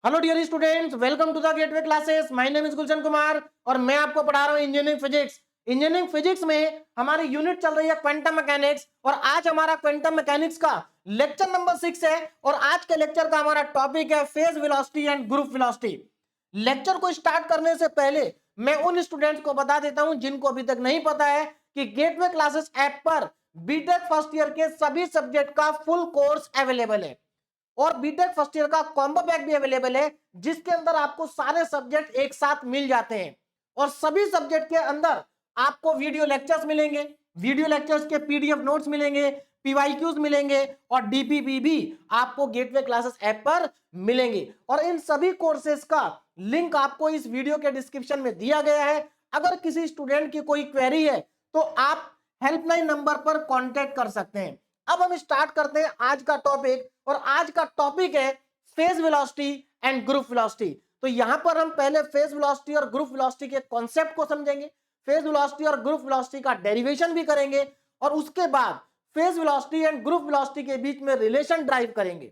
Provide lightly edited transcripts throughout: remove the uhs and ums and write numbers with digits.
Hello dear students, welcome to the Gateway Classes. My name is Gulshan Kumar और मैं आपको पढ़ा रहा हूं इंजीनियरिंग फिजिक्स। इंजीनियरिंग फिजिक्स में हमारी यूनिट चल रही है क्वांटम मैकेनिक्स और आज हमारा क्वांटम मैकेनिक्स का लेक्चर नंबर 6 है और आज के लेक्चर का हमारा टॉपिक है phase velocity and group velocity. Lecture को स्टार्ट करने से पहले मैं उन स्टूडेंट्स को बता देता हूं जिनको अभी तक नहीं पता है कि गेटवे क्लासेस ऐप पर बीटेक फर्स्ट ईयर के सभी सब्जेक्ट का फुल कोर्स अवेलेबल है और बीटेक फर्स्ट ईयर का कॉम्बो पैक भी अवेलेबल है जिसके अंदर आपको सारे सब्जेक्ट एक साथ मिल जाते हैं और सभी सब्जेक्ट के अंदर आपको वीडियो लेक्चर्स मिलेंगे, वीडियो लेक्चर्स के पीडीएफ नोट्स मिलेंगे, पीवाईक्यूज मिलेंगे और डीपीपी भी आपको गेटवे क्लासेस ऐप पर मिलेंगे और इन सभी कोर्सेज का लिंक आपको इस वीडियो के डिस्क्रिप्शन में दिया गया है। अगर किसी स्टूडेंट की कोई क्वेरी है तो आप हेल्पलाइन नंबर पर कांटेक्ट कर सकते हैं। अब हम स्टार्ट करते हैं आज का टॉपिक और आज का टॉपिक है phase velocity and group velocity. तो यहां पर हम पहले फेज वेलोसिटी और ग्रुप वेलोसिटी के कॉन्सेप्ट को समझेंगे, फेज वेलोसिटी और ग्रुप वेलोसिटी का डेरिवेशन भी करेंगे और उसके बाद phase velocity and group velocity के बीच में रिलेशन ड्राइव करेंगे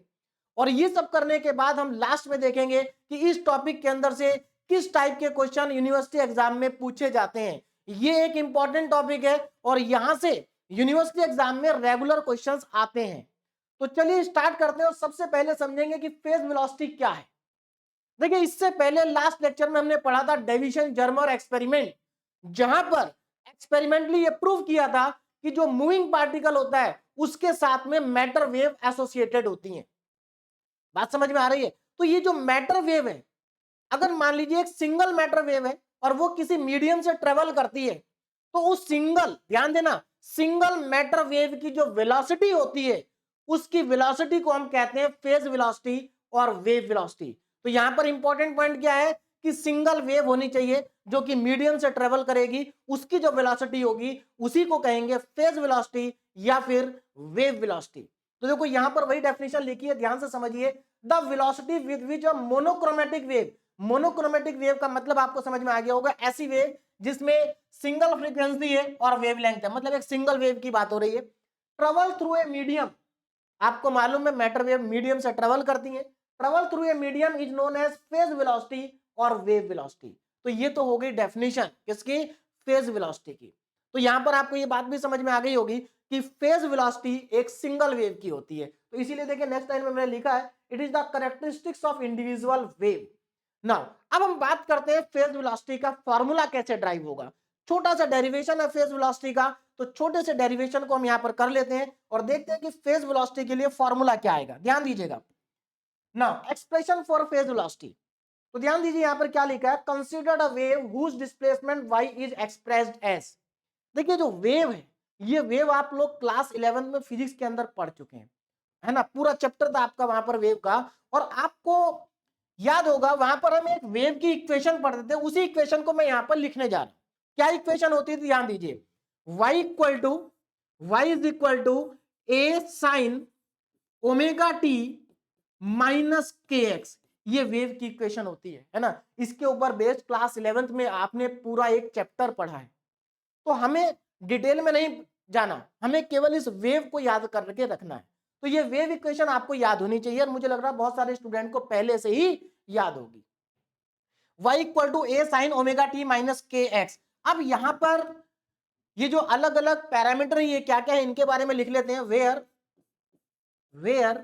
और ये सब करने के बाद हम लास्ट में देखेंगे कि इस टॉपिक के अंदर से किस टाइप के क्वेश्चन यूनिवर्सिटी एग्जाम में पूछे जाते हैं। ये एक इंपॉर्टेंट टॉपिक है और यहां से यूनिवर्सिटी एग्जाम में रेगुलर क्वेश्चंस आते हैं। तो चलिए स्टार्ट करते हैं और सबसे पहले समझेंगे कि फेज वेलोसिटी क्या है। देखिए, इससे पहले लास्ट लेक्चर में हमने पढ़ा था डेविसन जर्मर एक्सपेरिमेंट, जहां पर एक्सपेरिमेंटली ये प्रूव किया था कि जो मूविंग पार्टिकल होता है उसके साथ में मैटर वेव एसोसिएटेड होती हैं। बात समझ में आ रही है? तो ये जो मैटर वेव है, अगर मान लीजिए एक सिंगल मैटर वेव है और वो किसी मीडियम से ट्रेवल करती है तो उस सिंगल, ध्यान देना, सिंगल मैटर वेव की जो वेलोसिटी होती है उसकी वेलोसिटी को हम कहते हैं फेज वेलोसिटी और वेव वेलोसिटी। तो यहां पर इंपॉर्टेंट पॉइंट क्या है कि सिंगल वेव होनी चाहिए जो कि मीडियम से ट्रेवल करेगी, उसकी जो वेलोसिटी होगी उसी को कहेंगे फेज वेलोसिटी या फिर वेव वेलोसिटी। तो देखो यहां पर वही डेफिनेशन लिखी है, ध्यान से समझिए। The velocity with which a monochromatic wave, monochromatic wave का मतलब आपको समझ में आ गया होगा, ऐसी वेव जिसमें सिंगल फ्रीक्वेंसी है और वेवलेंथ है, मतलब एक सिंगल वेव की बात हो रही है। ट्रेवल थ्रू ए मीडियम, आपको मालूम है मैटर वेव मीडियम से ट्रेवल करती है। Travel through a medium is known as phase velocity और वेव वेलोसिटी। तो ये तो हो गई डेफिनेशन किसकी, फेज वेलोसिटी की। तो यहां पर आपको ये बात भी समझ में आ गई होगी कि फेज वेलोसिटी एक सिंगल वेव की होती है। तो इसीलिए देखिए नेक्स्ट लाइन में मैंने लिखा है it is the characteristics of individual wave. Now अब हम बात करते हैं फेज वेलोसिटी का फॉर्मूला कैसे ड्राइव होगा। छोटा सा डेरिवेशन है फेज वेलोसिटी का, तो छोटे से डेरिवेशन को हम यहां पर कर लेते हैं और देखते हैं कि फेज वेलोसिटी के लिए फॉर्मूला क्या आएगा। ध्यान दीजिएगा। Now expression for phase velocity, तो ध्यान दीजिए यहां पर क्या लिखा है, considered a wave whose displacement y is expressed as. देखिए जो वेव है, ये वेव आप लोग क्लास 11 में फिजिक्स के अंदर पढ़ चुके हैं, है ना, पूरा चैप्टर था आपका वहां पर वेव का। और आपको याद होगा वहां पर हम एक वेव की इक्वेशन पढ़ते थे, उसी इक्वेशन को मैं यहां पर लिखने जा रहा हूं। क्या इक्वेशन होती थी, ध्यान दीजिए, y is equal to A sine omega T minus के एक्स, ये वेव की इक्वेशन होती है ना। इसके ऊपर बेस्ड क्लास 11th में आपने पूरा एक चैप्टर पढ़ा है, तो हमें डिटेल में नहीं जाना, हमें केवल इस वेव को याद करके रखना है। तो ये वेव इक्वेशन आपको याद होनी चाहिए और मुझे लग रहा है बहुत सारे स्टूडेंट को पहले से ही याद होगी। y equal to A sine omega T minus के एक्स। अब यहां पर ये जो अलग अलग पैरामीटर ये क्या क्या है इनके बारे में लिख लेते हैं। वेयर वेयर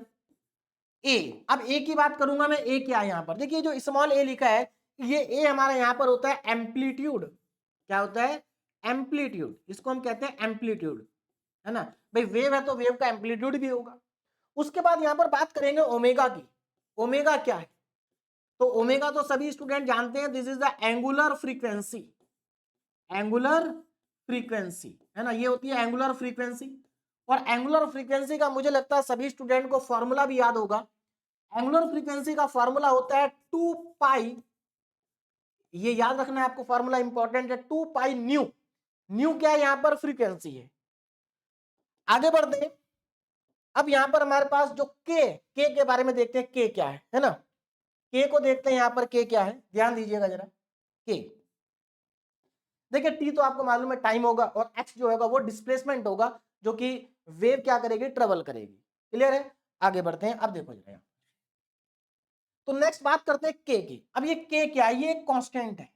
ए, अब ए की बात करूंगा मैं, ए क्या है यहां पर, देखिए जो स्मॉल ए लिखा है, ये ए हमारा यहां पर होता है एम्पलीट्यूड। क्या होता है, एम्पलीट्यूड, इसको हम कहते हैं एम्पलीट्यूड, है ना भाई। वेव है तो वेव का एम्पलीट्यूड भी होगा। उसके बाद यहां पर बात करेंगे ओमेगा की। ओमेगा क्या है, तो ओमेगा तो सभी स्टूडेंट जानते हैं, this is the angular frequency. Angular frequency, है ना, ये होती है एंगुलर फ्रीक्वेंसी। और एंगुलर फ्रीक्वेंसी का मुझे लगता है सभी स्टूडेंट को फॉर्मूला भी याद होगा। एंगुलर फ्रीक्वेंसी का फॉर्मूला होता है 2 पाई, ये याद रखना है आपको, फॉर्मूला इंपॉर्टेंट है, 2 पाई न्यू। न्यू क्या है यहां पर, फ्रीक्वेंसी है। आगे बढ़ते हैं। अब यहां पर हमारे पास जो के बारे में देखते हैं, के क्या है ना, के को देखते हैं यहां पर, के क्या है, ध्यान दीजिएगा जरा। के, देखिए टी तो आपको मालूम है टाइम होगा और एक्स जो होगा वो डिस्प्लेसमेंट होगा जो कि वेव क्या करेगी, ट्रेवल करेगी। क्लियर है, आगे बढ़ते हैं। अब देखो जरा, तो नेक्स्ट बात करते हैं के की। अब ये के क्या है? ये एक कांस्टेंट है।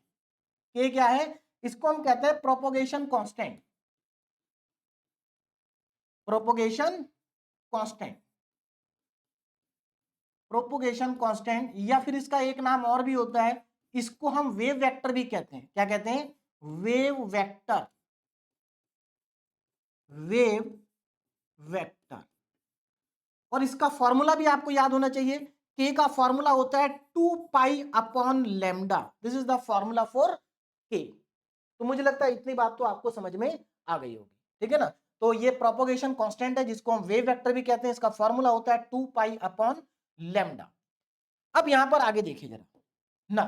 के क्या है? इसको हम कहते हैं propagation constant. Propagation constant, propagation constant, या फिर इसका एक नाम और भी होता है, इसको हम वेव वेक्टर भी कहते हैं। क्या कहते हैं? Wave vector. Wave vector. और इसका फॉर्मूला भी आपको याद होना चाहिए। के का फॉर्मूला होता है 2 pi upon lambda. This is the formula for के। तो मुझे लगता है इतनी बात तो आपको समझ में आ गई होगी, ठीक है ना। तो ये प्रोपोगेशन कांस्टेंट है जिसको हम वेव वेक्टर भी कहते हैं। इसका फॉर्मूला होता है 2 पाई अपॉन लैम्डा। अब यहां पर आगे देखिए जरा ना।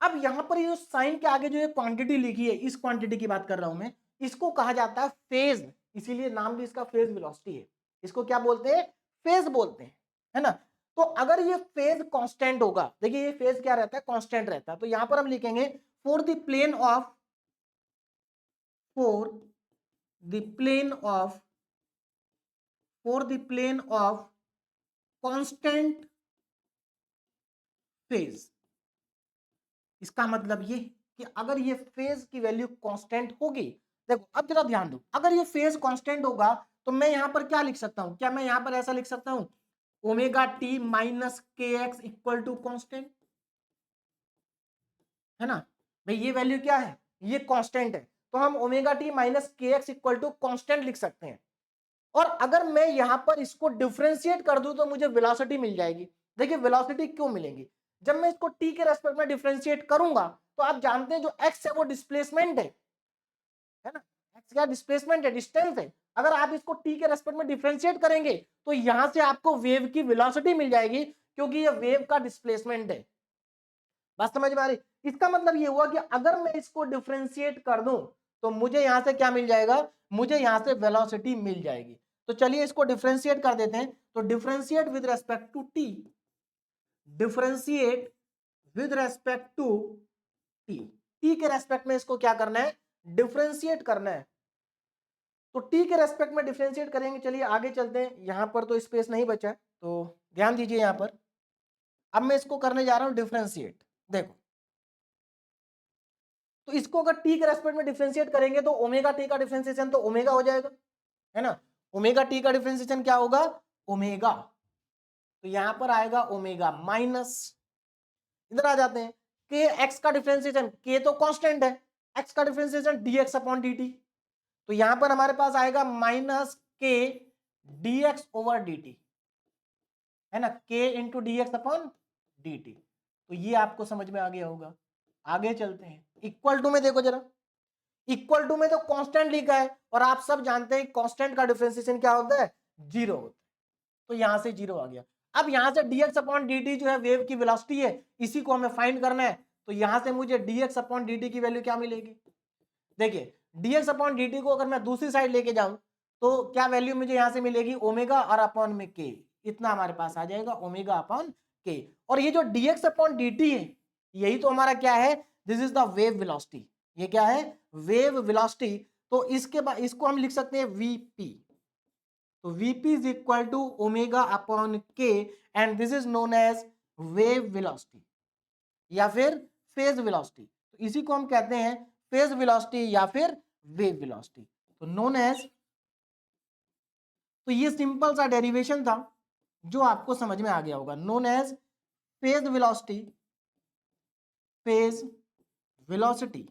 अब यहां पर ये साइन के आगे जो ये क्वांटिटी लिखी है, इस क्वांटिटी की बात कर रहा हूं मैं, इसको कहा जाता है फेज। इसीलिए नाम भी इसका फेज वेलोसिटी है। इसको क्या बोलते हैं? फेज बोलते हैं, है ना। तो अगर ये फेज कांस्टेंट होगा, देखिए ये फेज क्या रहता है? कांस्टेंट रहता है। तो यहां पर हम लिखेंगे for the plane of, for the plane of, for the plane of constant phase. इसका मतलब ये कि अगर ये फेज की वैल्यू कांस्टेंट होगी, देखो अब जरा ध्यान दो, अगर ये फेज कांस्टेंट होगा तो मैं यहां पर क्या लिख सकता हूं? क्या मैं यहां पर ऐसा लिख सकता हूं, ओमेगा टी माइनस के एक्स इक्वल टू कॉन्स्टेंट, है ना। भाई ये वैल्यू क्या है? ये कांस्टेंट है, तो हम ओमेगा टी माइनस के एक्स इक्वल टू कॉन्स्टेंट लिख सकते हैं। और अगर मैं यहां पर इसको डिफरेंशिएट कर दूं तो मुझे वेलोसिटी मिल जाएगी। देखिए वेलोसिटी क्यों मिलेगी? जब मैं इसको टी के रेस्पेक्ट में डिफरेंशिएट करूंगा तो आप जानते हैं जो एक्स है वो डिस्प्लेसमेंट है ना। एक्स क्या डिस्प्लेसमेंट है, डिस्टेंस है। अगर आप इसको टी के रेस्पेक्ट में डिफरेंशिएट करेंगे तो यहां से आपको वेव की वेलोसिटी मिल जाएगी, क्योंकि ये वेव का डिस्प्लेसमेंट है। बात समझ में आ रही? इसका मतलब ये हुआ कि अगर मैं इसको डिफरेंशिएट कर दूं तो मुझे यहां से क्या मिल जाएगा? मुझे यहां से वेलोसिटी मिल जाएगी। तो चलिए इसको डिफरेंशिएट कर देते हैं। तो differentiate with respect to T, differentiate with respect to T. T के रेस्पेक्ट में इसको क्या करना है? डिफरेंशिएट करना है। तो टी के रेस्पेक्ट में डिफरेंशिएट करेंगे। चलिए आगे चलते हैं, यहां पर तो स्पेस नहीं बचा है, तो ध्यान दीजिए यहां पर। अब मैं इसको करने जा रहा हूं डिफरेंशिएट। देखो, तो इसको अगर टी के रेस्पेक्ट में डिफरेंशिएट करेंगे तो ओमेगा टी का डिफरेंशिएशन तो ओमेगा हो जाएगा, है ना। ओमेगा टी का डिफरेंशिएशन क्या होगा? ओमेगा। तो यहां पर आएगा ओमेगा माइनस, इधर आ जाते हैं, के एक्स का डिफरेंशिएशन, के तो कांस्टेंट है, एक्स का differentiation D x upon D T. तो यहां पर हमारे पास आएगा माइनस के D x over D T, है ना, के into D x upon D T. तो ये आपको समझ में आ गया होगा। आगे चलते हैं, इक्वल टू में देखो जरा। इक्वल टू में तो कांस्टेंट लिखा है और आप सब जानते हैं कांस्टेंट का डिफरेंशिएशन क्या होता है? जीरो होता है। तो यहां से जीरो आ गया। अब यहां से dx अपॉन dt जो है वेव की वेलोसिटी है, इसी को हमें फाइंड करना है। तो यहां से मुझे dx अपॉन dt की वैल्यू क्या मिलेगी? देखिए dx अपॉन dt को अगर मैं दूसरी साइड लेके जाऊं तो क्या वैल्यू मुझे यहां से मिलेगी? ओमेगा और अपॉन में के, इतना हमारे पास आ जाएगा ओमेगा अपॉन के। और ये जो dx अपॉन dt है, यही तो हमारा क्या है? This is the wave velocity. ये क्या है? Wave velocity. तो इसके बाद इसको हम लिख सकते हैं vp। तो vp is equal to omega upon k, and this is known as wave velocity या फिर फेज वेलोसिटी। तो इसी को हम कहते हैं फेज वेलोसिटी या फिर वेव वेलोसिटी, तो नोन एज। तो ये सिंपल सा डेरिवेशन था जो आपको समझ में आ गया होगा, known as phase velocity, phase velocity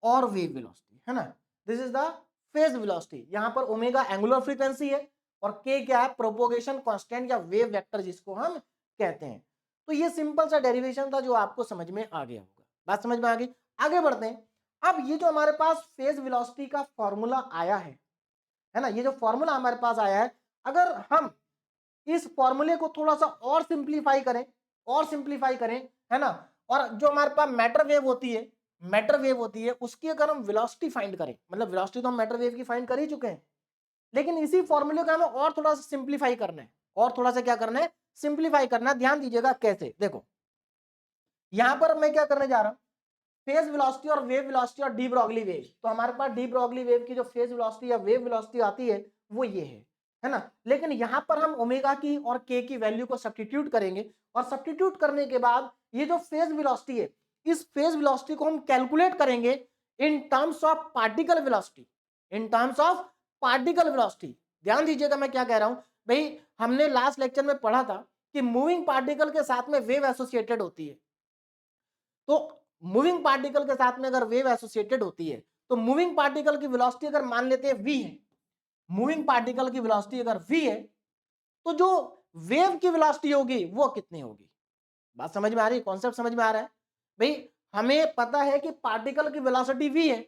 और वेव वेलोसिटी, है ना। This is the phase velocity. यहां पर ओमेगा एंगुलर फ्रीक्वेंसी है और के क्या है? प्रोपोगेशन कांस्टेंट या वेव वेक्टर जिसको हम कहते हैं। तो ये सिंपल सा डेरिवेशन था जो आपको समझ में आ गया होगा। बात समझ में आ गई? आगे बढ़ते हैं। अब ये जो हमारे पास फेज वेलोसिटी का फॉर्मूला आया है ना, ये जो फॉर्मूला हमारे पास आया है, अगर हम इस फॉर्मूले को थोड़ा सा और सिंप्लीफाई करें, और सिंप्लीफाई करें, है ना, और जो हमारे पास मैटर वेव होती है, मैटर वेव होती है, उसकी अगर हम वेलोसिटी फाइंड करें, मतलब वेलोसिटी तो हम मैटर वेव की फाइंड कर ही चुके हैं, लेकिन इसी फॉर्मूले को हमें और थोड़ा सा सिंप्लीफाई करना है, और थोड़ा सा क्या करना है? सिंप्लीफाई करना है। ध्यान दीजिएगा कैसे। देखो यहां पर मैं क्या करने जा रहा हूं, फेज वेलोसिटी और वेव वेलोसिटी और डी ब्रॉगली वेव। तो हमारे पास डी ब्रॉगली वेव की जो फेज वेलोसिटी या वेव वेलोसिटी आती है वो ये है। है ना। लेकिन यहां पर हम ओमेगा की और के की वैल्यू को सब्स्टिट्यूट करेंगे और सब्स्टिट्यूट करने के बाद ये जो फेज वेलोसिटी है, इस फेज वेलोसिटी को हम कैलकुलेट करेंगे in terms of particle velocity, in terms of particle velocity. ध्यान दीजिएगा मैं क्या कह रहा हूं भाई, हमने लास्ट लेक्चर में पढ़ा था कि मूविंग पार्टिकल के साथ में वेव एसोसिएटेड होती है। तो मूविंग पार्टिकल के साथ में अगर वेव एसोसिएटेड होती है तो मूविंग पार्टिकल की वेलोसिटी अगर मान लेते हैं v है, मूविंग पार्टिकल की वेलोसिटी अगर v है तो जो वेव की वेलोसिटी होगी वो कितनी होगी। बात समझ में आ रही है, कॉन्सेप्ट समझ में आ रहा है भाई। हमें पता है कि पार्टिकल की वेलोसिटी v है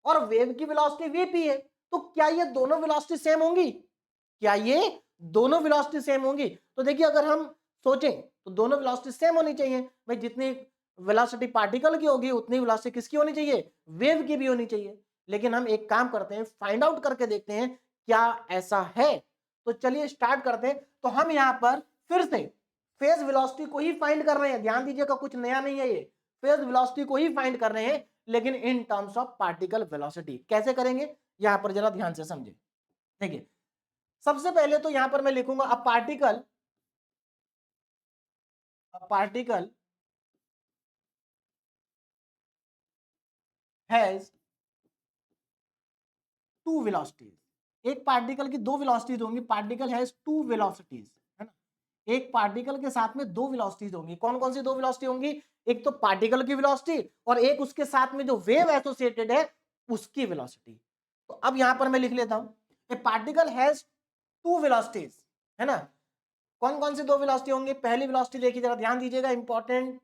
और वेव की वेलोसिटी vp है, तो क्या ये दोनों वेलोसिटी सेम होंगी, क्या ये दोनों वेलोसिटी सेम होंगी। तो देखिए अगर हम सोचें तो दोनों वेलोसिटी सेम होनी चाहिए भाई, जितनी वेलोसिटी पार्टिकल की होगी उतनी वेलोसिटी किसकी होनी चाहिए, वेव की भी होनी चाहिए। लेकिन हम एक काम करते हैं, फाइंड आउट करके देखते हैं क्या ऐसा है। तो चलिए स्टार्ट करते हैं। तो हम यहाँ पर फिर से फेज वेलोसिटी को ही फाइंड कर रहे हैं, ध्यान दीजिएगा कुछ नया नहीं है, ये फेज वेलोसिटी को ही फाइंड कर रहे हैं लेकिन in terms of particle velocity. कैसे करेंगे यहां पर जरा ध्यान से समझे। देखिए सबसे पहले तो यहां पर मैं लिखूंगा a particle has two velocities. एक पार्टिकल की दो वेलोसिटीज होंगी, पार्टिकल हैज टू वेलोसिटीज, है ना। एक पार्टिकल के साथ में दो वेलोसिटीज होंगी। कौन कौन सी दो वेलोसिटी होंगी, एक तो पार्टिकल की वेलोसिटी और एक उसके साथ में जो वेव एसोसिएटेड है उसकी वेलोसिटी। तो अब यहां पर मैं लिख लेता हूं a particle has two velocities, है ना। कौन कौन सी दो वेलोसिटी होंगी, पहली वेलोसिटी देखिए जरा ध्यान दीजिएगा, इंपॉर्टेंट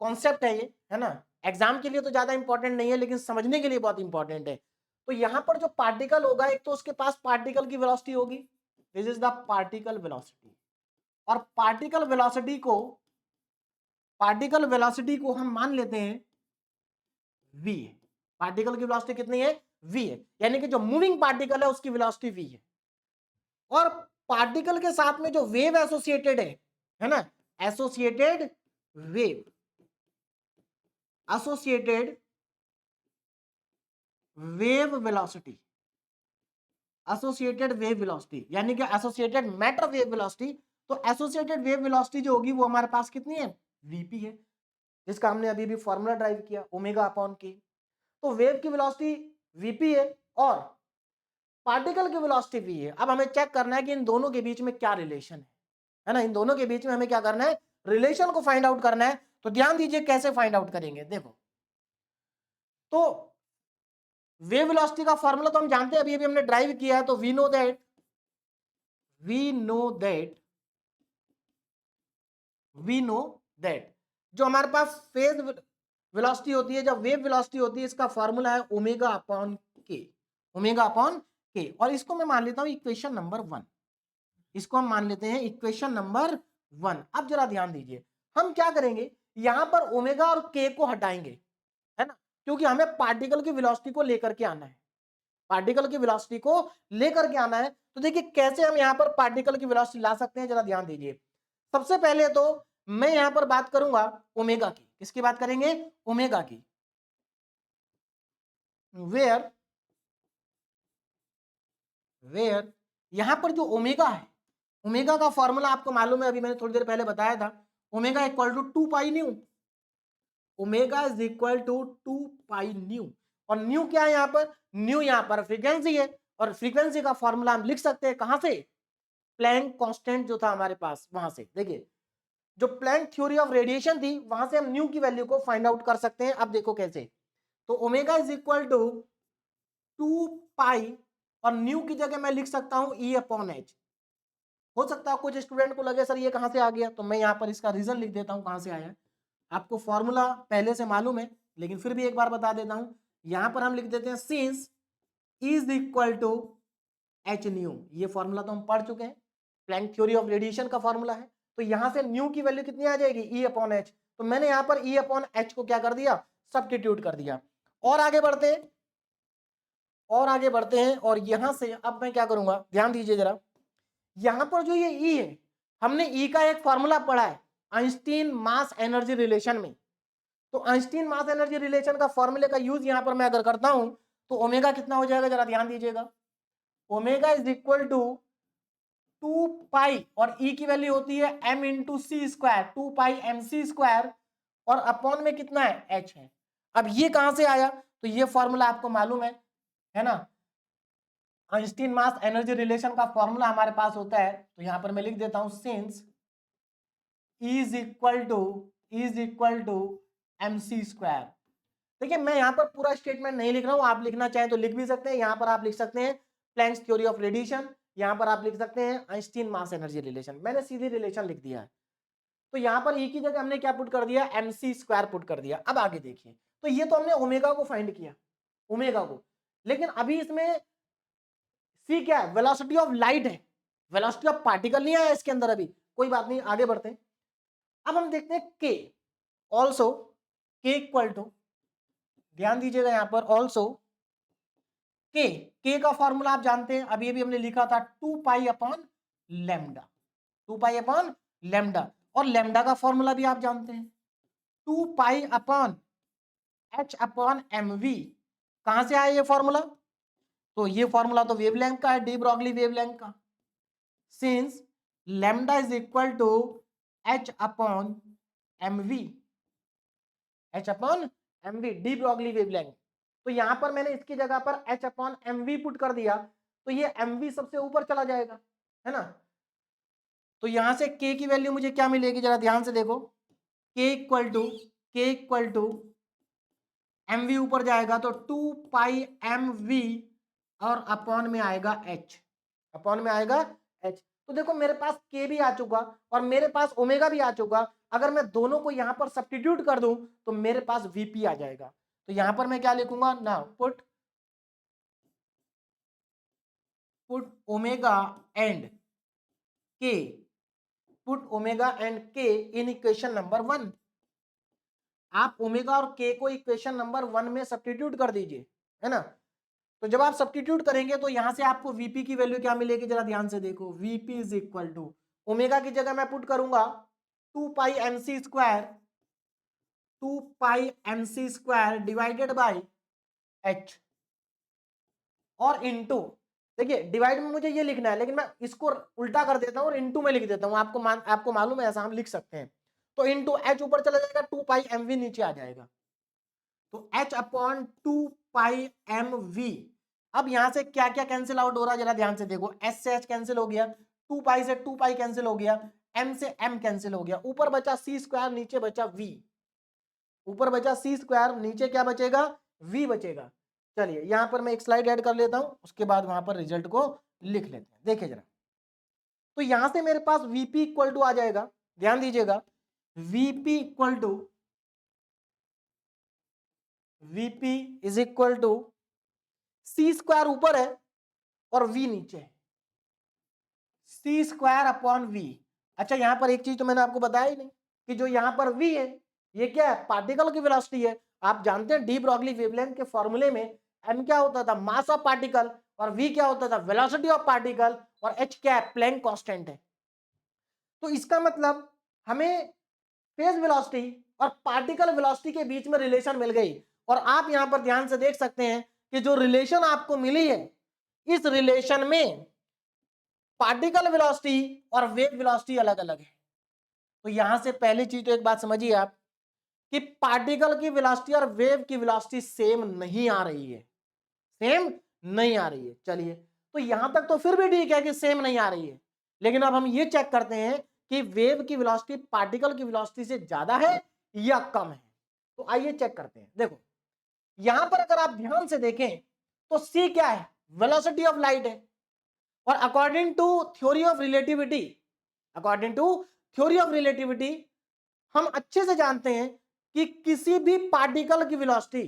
कॉन्सेप्ट है ये, है ना। एग्जाम के लिए तो ज्यादा इंपॉर्टेंट नहीं है लेकिन समझने के लिए बहुत इंपॉर्टेंट है। तो यहां पर जो पार्टिकल होगा एक तो उसके पास पार्टिकल की वेलोसिटी होगी, this is the particle velocity. और पार्टिकल वेलोसिटी को हम मान लेते हैं v है। पार्टिकल की वेलोसिटी कितनी है, v है, यानी कि जो मूविंग पार्टिकल है उसकी वेलोसिटी v है। और पार्टिकल के साथ में जो वेव एसोसिएटेड है ना, associated wave, associated wave velocity, associated wave velocity यानी कि एसोसिएटेड मैटर वेव वेलोसिटी। तो एसोसिएटेड वेव वेलोसिटी जो होगी वो हमारे पास कितनी है, वीपी है, जिसका हमने अभी भी फॉर्मूला ड्राइव किया ओमेगा अपॉन के। तो वेव की वेलोसिटी वीपी है और पार्टिकल की वेलोसिटी वी है। अब हमें चेक करना है कि इन दोनों के बीच में क्या रिलेशन है ना, इन दोनों के बीच में हमें क्या करना है, रिलेशन को फाइंड आउट करना है। तो ध्यान दीजिए कैसे फाइंड आउट करेंगे। देखो तो वेव वेलोसिटी का फॉर्मूला तो हम जानते हैं, अभी अभी हमने ड्राइव किया है। तो वी नो दैट जो हमारे पास फेज वेलोसिटी होती है, जब वेव वेलोसिटी होती है, इसका फॉर्मूला है omega upon k, omega upon के। और इसको मैं मान लेता हूं इक्वेशन नंबर 1, इसको हम मान लेते हैं इक्वेशन नंबर 1। अब जरा ध्यान दीजिए हम क्या करेंगे, यहां पर ओमेगा और के को हटाएंगे, है ना, क्योंकि हमें पार्टिकल की वेलोसिटी को लेकर के आना है, पार्टिकल की वेलोसिटी को लेकर के आना है। तो देखिए कैसे हम यहां पर पार्टिकल की वेलोसिटी ला सकते हैं, जरा ध्यान दीजिए। सबसे पहले तो मैं यहां पर बात करूंगा ओमेगा की, किसकी बात करेंगे, ओमेगा की। वेयर वेयर यहां पर जो ओमेगा है, ओमेगा का फॉर्मूला आपको मालूम है, अभी मैंने थोड़ी देर पहले बताया था, omega equal to 2 pi nu, omega is equal to 2 pi nu. और न्यू क्या है यहाँ पर, न्यू यहाँ पर फ्रीक्वेंसी है और फ्रीक्वेंसी का फॉर्मूला हम लिख सकते हैं कहां से, प्लैंक कांस्टेंट जो था हमारे पास वहां से। देखिए जो प्लैंक थ्योरी ऑफ रेडिएशन थी वहां से हम न्यू की वैल्यू को फाइंड आउट कर सकते हैं। अब देखो कैसे, तो ओमेगा इज इक्वल टू 2 पाई और न्यू की जगह मैं लिख सकता हूं ई अपॉन एच। हो सकता है कुछ स्टूडेंट को लगे सर ये कहां से आ गया, तो मैं यहाँ पर इसका रीजन लिख देता हूं कहां से आया। आपको फॉर्मूला पहले से मालूम है लेकिन फिर भी एक बार बता देता हूं। यहां पर हम लिख देते हैं since is equal to H nu, ये फॉर्मूला तो हम पढ़ चुके हैं, प्लैंक थ्योरी ऑफ रेडिएशन का फॉर्मूला है। तो यहां से न्यू की वैल्यू कितनी आ जाएगी, ई अपॉन एच। तो मैंने यहां पर ई अपॉन एच को क्या कर दिया, सब्स्टिट्यूट कर दिया। और आगे बढ़ते हैं, और आगे बढ़ते हैं और यहां से अब मैं क्या करूंगा, ध्यान दीजिए जरा। यहां पर जो ये ई है, हमने ई का एक फॉर्मूला पढ़ा है आइंस्टीन मास एनर्जी रिलेशन में। तो आइंस्टीन मास एनर्जी रिलेशन का फॉर्मूले का यूज यहां पर मैं अगर करता हूं तो ओमेगा कितना हो जाएगा, जरा ध्यान दीजिएगा। ओमेगा इज इक्वल टू 2 पाई और ई की वैल्यू होती है m इंटू सी स्क्वायर, 2 पाई mc स्क्वायर और अपॉन में कितना है h है। अब ये कहां से आया, तो ये फॉर्मूला आपको मालूम है ना, आइंस्टीन मास एनर्जी रिलेशन का फॉर्मूला हमारे पास होता है। तो यहां पर मैं लिख देता हूं since is equal to mc square. देखिए मैं यहाँ पर पूरा स्टेटमेंट नहीं लिख रहा हूँ, आप लिखना चाहें तो लिख भी सकते हैं। यहाँ पर आप लिख सकते हैं प्लैंक्स थ्योरी ऑफ रेडिएशन, यहाँ पर आप लिख सकते हैं आइंस्टीन मास एनर्जी रिलेशन, मैंने सीधे रिलेशन लिख दिया है। तो यहाँ पर ई की जगह हमने क्या पुट कर दिया, mc स्क्वायर पुट कर दिया। अब आगे देखिए, तो ये तो हमने ओमेगा को फाइंड किया, ओमेगा को, लेकिन अभी इसमें सी क्या है, वेलोसिटी ऑफ लाइट है, वेलोसिटी ऑफ पार्टिकल नहीं आया इसके अंदर अभी, कोई बात नहीं आगे बढ़ते हैं। अब हम देखते हैं के, ऑल्सो के इक्वल टू, ध्यान दीजिएगा यहां पर ऑल्सो के का फॉर्मूला आप जानते हैं, अभी अभी हमने लिखा था 2 pi upon lambda, 2 pi upon lambda, और लेमडा का फॉर्मूला भी आप जानते हैं 2 pi upon h upon M V. कहां से आया ये फॉर्मूला, तो ये फॉर्मूला तो वेवलेंथ का है, डी ब्रॉगली वेवलेंथ का, since lambda is equal to h upon M V, h upon M V, de Broglie wavelength. तो यहां पर मैंने इसकी जगह पर h upon M V put कर दिया, तो ये एम वी सबसे ऊपर चला जाएगा, है ना। तो यहां से k की वैल्यू मुझे क्या मिलेगी, जरा ध्यान से देखो, k equal to M V ऊपर जाएगा तो 2 पाई mv और अपॉन में आएगा h, अपॉन में आएगा h। तो देखो मेरे पास k भी आ चुका और मेरे पास ओमेगा भी आ चुका, अगर मैं दोनों को यहां पर सब्स्टिट्यूट कर दूं तो मेरे पास vp आ जाएगा। तो यहां पर मैं क्या लिखूंगा, now put omega and k, put omega and k in equation number 1। आप ओमेगा और k को इक्वेशन नंबर 1 में सब्स्टिट्यूट कर दीजिए, है ना। तो जब आप सब्स्टिट्यूट करेंगे तो यहां से आपको vp की वैल्यू क्या मिलेगी, जरा ध्यान से देखो, vp is equal to omega की जगह मैं पुट करूंगा 2 pi mc square, 2 pi mc square divided by h और इनटू, देखिए डिवाइड में मुझे ये लिखना है लेकिन मैं इसको उल्टा कर देता हूं और इनटू में लिख देता हूं, आपको मालूम है ऐसा हम लिख सकते हैं। तो इनटू h ऊपर चला जाएगा, 2 पाई mv नीचे आ जाएगा, तो h अपॉन 2 पाई mv। अब यहां से क्या क्या कैंसिल आउट हो रहा है, जरा ध्यान से देखो, s से h कैंसिल हो गया, 2 पाई से 2 पाई कैंसिल हो गया, m से m कैंसिल हो गया, ऊपर बचा c स्क्वायर, नीचे बचा v, ऊपर बचा c स्क्वायर, नीचे क्या बचेगा, v बचेगा। चलिए यहां पर मैं एक स्लाइड ऐड कर लेता हूं, उसके बाद वहां पर रिजल्ट को लिख लेते हैं, देखिए जरा। तो यहां से मेरे पास vp इक्वल टू आ जाएगा, ध्यान दीजिएगा, vp equal to vp is equal to C square ऊपर है और v नीचे है, सी स्क्वायर अपॉन v। अच्छा यहां पर एक चीज तो मैंने आपको बताया ही नहीं कि जो यहां पर v है ये क्या है, पार्टिकल की वेलोसिटी है। आप जानते हैं डी ब्रॉगली वेवलेंथ के फॉर्मूले में m क्या होता था, मास ऑफ पार्टिकल, और v क्या होता था, वेलोसिटी ऑफ पार्टिकल, और h क्या है, प्लैंक कांस्टेंट है। तो इसका मतलब हमें फेज वेलोसिटी और पार्टिकल वेलोसिटी के बीच में रिलेशन मिल गई, और आप यहां पर ध्यान से देख सकते हैं कि जो रिलेशन आपको मिली है इस रिलेशन में पार्टिकल वेलोसिटी और वेव वेलोसिटी अलग अलग है। तो यहां से पहली चीज तो एक बात समझिए आप कि पार्टिकल की वेलोसिटी और वेव की वेलोसिटी सेम नहीं आ रही है, सेम नहीं आ रही है। चलिए तो यहां तक तो फिर भी ठीक है कि सेम नहीं आ रही है, लेकिन अब हम ये चेक करते हैं कि वेव की वेलोसिटी पार्टिकल की वेलोसिटी से ज्यादा है या कम है। तो आइए चेक करते हैं। देखो यहां पर अगर आप ध्यान से देखें तो c क्या है, वेलोसिटी ऑफ लाइट है, और according to theory of relativity, according to theory of relativity हम अच्छे से जानते हैं कि किसी भी पार्टिकल की वेलोसिटी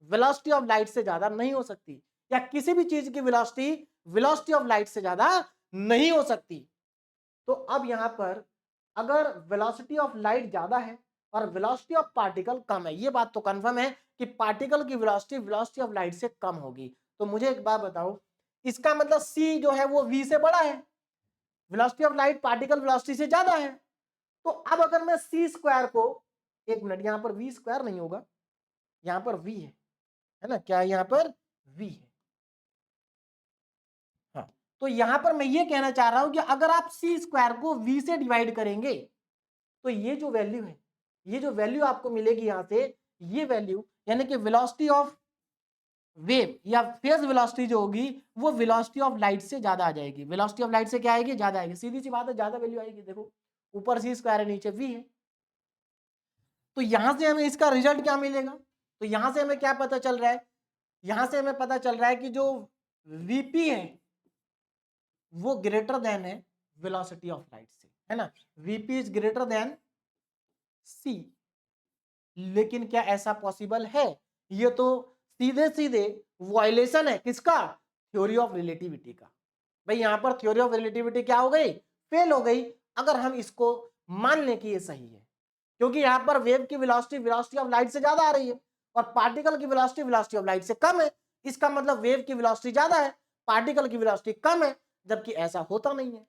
वेलोसिटी ऑफ लाइट से ज्यादा नहीं हो सकती, या किसी भी चीज की वेलोसिटी वेलोसिटी ऑफ लाइट से ज्यादा नहीं हो सकती। तो अब यहां पर अगर वेलोसिटी ऑफ लाइट ज्यादा है और वेलोसिटी ऑफ पार्टिकल कम है, ये बात तो कंफर्म है कि पार्टिकल की वेलोसिटी वेलोसिटी ऑफ लाइट से कम होगी। तो मुझे एक बात बताओ, इसका मतलब c जो है वो v से बड़ा है, velocity of light particle velocity से ज्यादा है। तो अब अगर मैं c स्क्वायर को, एक मिनट, यहां पर v स्क्वायर नहीं होगा, यहां पर v है ना, क्या यहाँ पर v है, तो यहां पर मैं ये कहना चाह रहा हूं कि अगर आप सी स्क्वायर को v से डिवाइड करेंगे तो ये जो वैल्यू है, ये जो वैल्यू आपको मिलेगी यहां से, ये वैल्यू यानी कि वेलोसिटी ऑफ वेव या फेज वेलोसिटी जो होगी वो वेलोसिटी ऑफ लाइट से ज्यादा आ जाएगी। वेलोसिटी ऑफ लाइट से क्या आएगी? ज्यादा आएगी। सीधी सी बात है, ज्यादा वैल्यू आएगी। देखो ऊपर सी स्क्वायर है, नीचे v है। तो यहां से हमें इसका रिजल्ट क्या मिलेगा? तो यहां से हमें क्या पता चल रहा है? यहां से हमें पता चल रहा है कि जो vp है वो ग्रेटर देन है वेलोसिटी ऑफ लाइट से, है ना। vp is greater than c। लेकिन क्या ऐसा पॉसिबल है? ये तो सीधे सीधे वायलेशन है किसका? थ्योरी ऑफ रिलेटिविटी का। भाई यहां पर थ्योरी ऑफ रिलेटिविटी क्या हो गई? फेल हो गई। अगर हम इसको मान लें कि ये सही है, क्योंकि यहां पर वेव की वेलोसिटी वेलोसिटी ऑफ लाइट से ज्यादा आ रही है और पार्टिकल की वेलोसिटी वेलोसिटी ऑफ लाइट से कम है। इसका मतलब वेव की वेलोसिटी ज्यादा है, पार्टिकल की वेलोसिटी कम है, जबकि ऐसा होता नहीं है।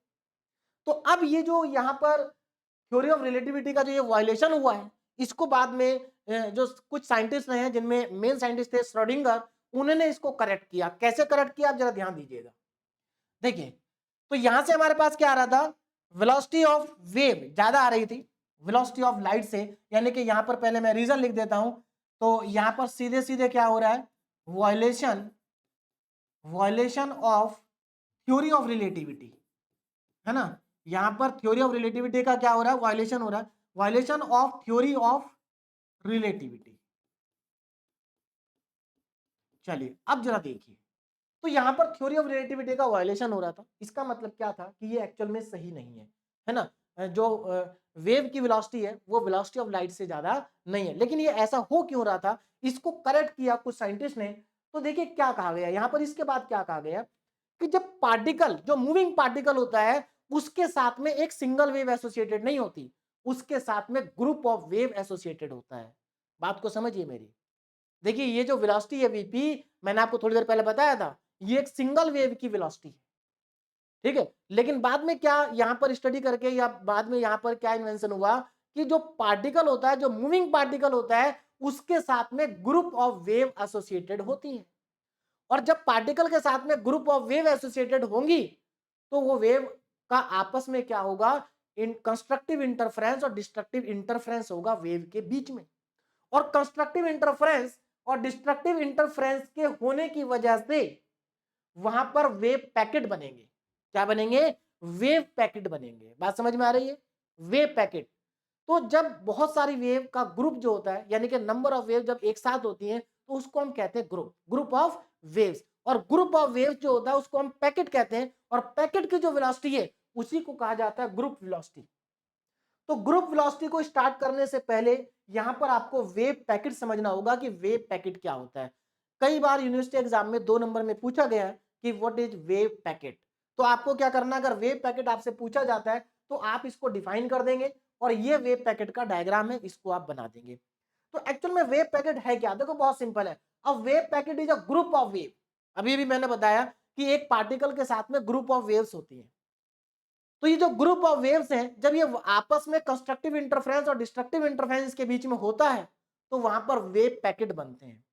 तो अब ये जो यहां पर थ्योरी ऑफ रिलेटिविटी का जो ये वायलेशन हुआ है, इसको बाद में जो कुछ साइंटिस्ट रहे हैं, जिनमें मेन साइंटिस्ट थे श्रोडिंगर, उन्होंने इसको करेक्ट किया। कैसे करेक्ट किया आप जरा ध्यान दीजिएगा। देखिए, तो यहां से हमारे पास क्या आ रहा था? वेलोसिटी ऑफ वेव ज्यादा आ रही थी वेलोसिटी ऑफ लाइट से, यानी कि यहां पर पहले मैं रीजन लिख देता हूं। तो यहां पर सीधे सीधे क्या हो रहा है? Violation violation of theory of relativity, है ना। यहां पर थ्योरी ऑफ रिलेटिविटी का क्या हो रहा है? वायलेशन हो रहा है। Violation of theory of relativity. चलिए अब जरा देखिए, तो यहां पर थ्योरी ऑफ रिलेटिविटी का वायलेशन हो रहा था। इसका मतलब क्या था? कि ये एक्चुअल में सही नहीं है ना। जो वेव की वेलोसिटी है वो वेलोसिटी ऑफ लाइट से ज्यादा नहीं है। लेकिन ये ऐसा हो क्यों रहा था? इसको करेक्ट किया कुछ साइंटिस्ट ने। तो देखिए क्या कहा गया यहां पर। इसके बाद क्या कहा गया कि जब पार्टिकल, जो मूविंग पार्टिकल होता है, उसके साथ में एक सिंगल वेव एसोसिएटेड नहीं होती, उसके साथ में ग्रुप ऑफ वेव एसोसिएटेड होता है। बात को समझिए मेरी। देखिए ये जो वेलोसिटी है वीपी, मैंने आपको थोड़ी देर पहले बताया था, ये एक सिंगल वेव की वेलोसिटी है, ठीक है। लेकिन बाद में क्या यहां पर स्टडी करके या बाद में यहां पर क्या इन्वेंशन हुआ कि जो पार्टिकल होता है, जो मूविंग पार्टिकल होता है, उसके साथ में ग्रुप ऑफ वेव एसोसिएटेड होती है। और जब पार्टिकल के साथ में ग्रुप ऑफ वेव एसोसिएटेड होंगी तो वो वेव का आपस में क्या होगा? इन कंस्ट्रक्टिव इंटरफेरेंस और डिस्ट्रक्टिव इंटरफेरेंस होगा वेव के बीच में। और कंस्ट्रक्टिव इंटरफेरेंस और डिस्ट्रक्टिव इंटरफेरेंस के होने की वजह से वहां पर वेव पैकेट बनेंगे। क्या बनेंगे? वेव पैकेट बनेंगे। बात समझ में आ रही है? Wave packet. तो जब बहुत सारी वेव का ग्रुप जो होता है, यानी कि नंबर ऑफ वेव जब एक साथ होती हैं, तो उसको हम कहते हैं ग्रुप, ग्रुप ऑफ वेव्स। और ग्रुप ऑफ वेव्स जो होता है उसको हम पैकेट कहते हैं। और पैकेट की जो वेलोसिटी है उसी को कहा जाता है ग्रुप वेलोसिटी। तो ग्रुप वेलोसिटी को स्टार्ट करने से पहले यहां पर आपको वेव पैकेट समझना होगा कि वेव पैकेट क्या होता है। कई बार यूनिवर्सिटी एग्जाम में 2 नंबर में पूछा गया है कि व्हाट इज वेव पैकेट। तो आपको क्या करना, अगर वेव पैकेट आपसे पूछा जाता है तो आप इसको डिफाइन कर देंगे और ये वेव पैकेट का डायग्राम है, इसको आप बना देंगे। तो एक्चुअल में वेव पैकेट है क्या? देखो बहुत सिंपल है। अब wave packet is a group of wave. अभी भी मैंने बताया कि एक पार्टिकल के साथ में ग्रुप ऑफ वेव्स होती है। तो ये जो ग्रुप ऑफ वेव्स हैं, जब ये आपस में कंस्ट्रक्टिव इंटरफेरेंस और डिस्ट्रक्टिव इंटरफेरेंस के बीच में होता है तो वहां पर वेव पैकेट बनते हैं।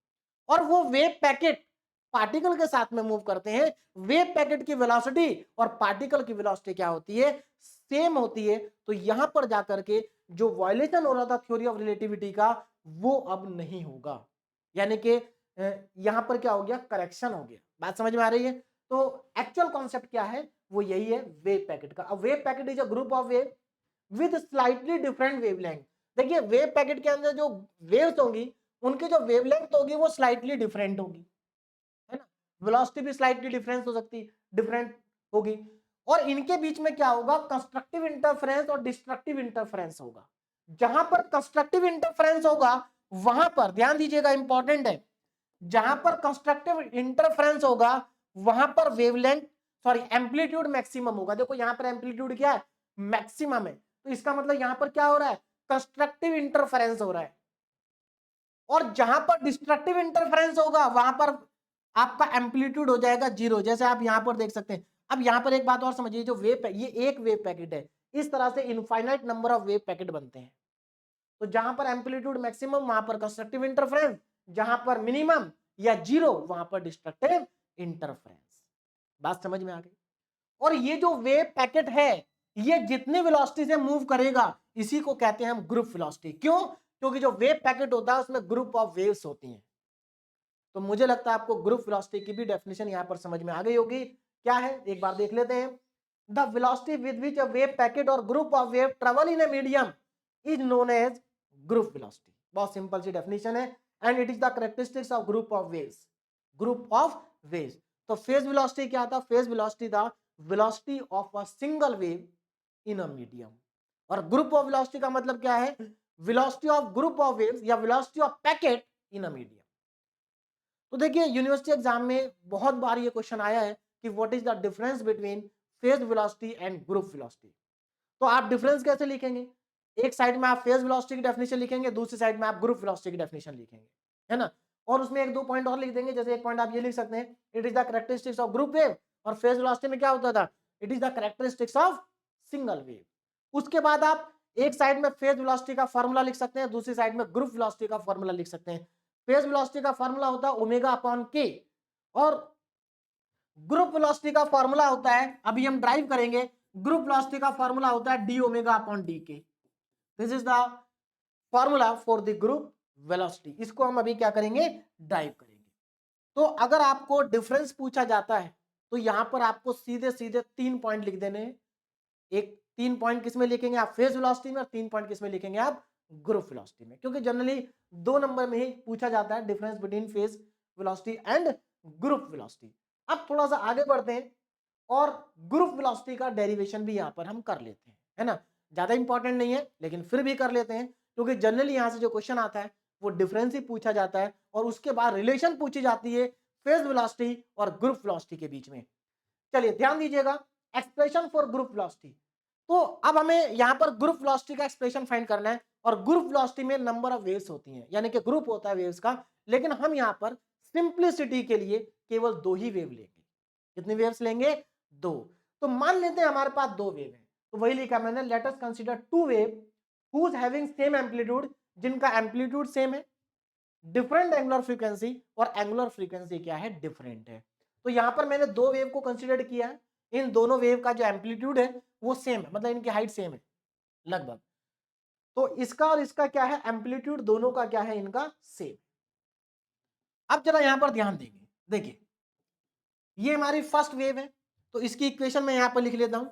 और वो वेव पैकेट पार्टिकल के साथ में मूव करते हैं। वेव पैकेट की वेलोसिटी और पार्टिकल की वेलोसिटी क्या होती है? सेम होती है। तो यहां पर जाकर के जो वायलेशन हो रहा था थ्योरी ऑफ रिलेटिविटी का, वो अब नहीं होगा। यानी कि यहां पर क्या हो गया? करेक्शन हो गया। बात समझ में आ रही है? तो एक्चुअल कॉन्सेप्ट क्या है? वो यही है वेव पैकेट का। अब wave packet is a group of wave with slightly different wavelength. देखिए वेव पैकेट के अंदर जो वेव्स होंगी उनकी जो वेवलेंथ होगी वो स्लाइटली डिफरेंट होगी, है ना। वेलोसिटी भी स्लाइटली डिफरेंस हो सकती, डिफरेंट होगी। और इनके बीच में क्या होगा? कंस्ट्रक्टिव इंटरफेरेंस और डिस्ट्रक्टिव इंटरफेरेंस होगा। जहां पर कंस्ट्रक्टिव इंटरफेरेंस होगा वहां पर ध्यान दीजिएगा, इंपॉर्टेंट है, जहां पर कंस्ट्रक्टिव इंटरफेरेंस होगा वहां पर वेवलेंथ, सॉरी एम्पलीट्यूड मैक्सिमम होगा। देखो यहां पर एम्पलीट्यूड क्या है? मैक्सिमम है। तो इसका मतलब यहां पर क्या हो रहा है? कंस्ट्रक्टिव इंटरफेरेंस हो रहा है। और जहां पर डिस्ट्रक्टिव इंटरफेरेंस होगा वहां पर आपका एम्पलीट्यूड हो जाएगा 0, जैसे आप यहां पर देख सकते हैं। अब यहां पर एक बात और समझिए, जो वेव है ये एक वेव पैकेट है। इस तरह से infinite number of wave packet बनते हैं। तो जहां पर एम्पलीट्यूड मैक्सिमम वहां पर कंस्ट्रक्टिव इंटरफेरेंस, जहां पर मिनिमम या 0 वहां पर डिस्ट्रक्टिव इंटरफेरेंस। बात समझ में आ गई? और ये जो वेव पैकेट है ये जितनी वेलोसिटी से मूव करेगा इसी को कहते हैं हम ग्रुप वेलोसिटी। क्यों? क्योंकि जो वेव पैकेट होता है उसमें ग्रुप ऑफ वेव्स होती हैं। तो मुझे लगता है आपको ग्रुप वेलोसिटी की भी डेफिनेशन यहां पर समझ में आ गई होगी। क्या है एक बार देख लेते हैं। The velocity with which a wave packet और group of wave travel in a medium is known as group velocity. बहुत सिंपल सी डेफिनेशन है and it is the characteristics of group of waves. Group of waves. तो phase velocity क्या था? Phase velocity था velocity of a single wave in a medium. और group of velocity का मतलब क्या है? Velocity of group of waves या velocity of packet in a medium. तो देखिए यूनिवर्सिटी एग्जाम में बहुत बार ये क्वेश्चन आया है कि what is the difference between phase velocity and group velocity. तो आप डिफरेंस कैसे लिखेंगे? एक साइड में आप फेज वेलोसिटी की डेफिनेशन लिखेंगे, दूसरी साइड में आप ग्रुप वेलोसिटी की डेफिनेशन लिखेंगे, है ना। और उसमें एक दो पॉइंट और लिख देंगे। जैसे एक पॉइंट आप ये लिख सकते हैं, it is the characteristics of group wave. और फेज वेलोसिटी में क्या होता था? It is the characteristics of single wave. उसके बाद आप एक साइड में फेज वेलोसिटी का फॉर्मूला लिख सकते हैं, दूसरी साइड में ग्रुप वेलोसिटी का फॉर्मूला लिख सकते हैं। फेज वेलोसिटी का फॉर्मूला होता है ओमेगा अपॉन के और ग्रुप वेलोसिटी का फॉर्मूला होता है, अभी हम ड्राइव करेंगे, ग्रुप वेलोसिटी का फॉर्मूला होता है डी ओमेगा अपॉन डी के। This is the formula for the group velocity. इसको हम अभी क्या करेंगे? ड्राइव करेंगे। तो अगर आपको डिफरेंस पूछा जाता है तो यहां पर आपको सीधे सीधे 3 पॉइंट लिख देने हैं। एक 3 पॉइंट किसमें लिखेंगे आप? फेज वेलोसिटी में। और 3 पॉइंट किसमें लिखेंगे आप? ग्रुप वेलोसिटी में। क्योंकि जनरली 2 नंबर में ही पूछा जाता है difference between phase velocity and group velocity. अब थोड़ा सा आगे बढ़ते हैं और ग्रुप वेलोसिटी का डेरिवेशन भी यहां पर हम कर लेते हैं, है ना। ज्यादा इंपॉर्टेंट नहीं है लेकिन फिर भी कर लेते हैं, क्योंकि जनरली यहां से जो क्वेश्चन आता है वो डिफरेंस ही पूछा जाता है और उसके बाद रिलेशन पूछी जाती है फेज वेलोसिटी और ग्रुप वेलोसिटी के बीच में। चलिए ध्यान दीजिएगा, एक्सप्रेशन फॉर ग्रुप वेलोसिटी। तो अब हमें यहां पर ग्रुप वेलोसिटी का एक्सप्रेशन फाइंड करना है और ग्रुप वेलोसिटी में नंबर ऑफ वेव्स होती हैं, यानी कि ग्रुप होता है वेव्स का, लेकिन हम यहां पर सिंप्लिसिटी के लिए केवल 2 ही वेव लेंगे। कितनी वेव्स लेंगे? 2। तो मान लेते हैं हमारे पास 2 वेव है, तो वही लिखा मैंने, let us consider 2 wave whose having same amplitude, जिनका एम्पलीट्यूड सेम है, डिफरेंट एंगुलर फ्रीक्वेंसी, और एंगुलर फ्रीक्वेंसी क्या है? डिफरेंट है। तो यहां पर मैंने 2 वेव को कंसीडर किया है। इन दोनों वेव का जो एम्पलीट्यूड है वो सेम है, मतलब इनकी हाइट सेम है लगभग। तो इसका और इसका क्या है? एम्पलीट्यूड दोनों का क्या है? इनका सेम। अब जरा यहां पर ध्यान देंगे, देखिए ये हमारी फर्स्ट वेव है, तो इसकी इक्वेशन मैं यहां पर लिख लेता हूं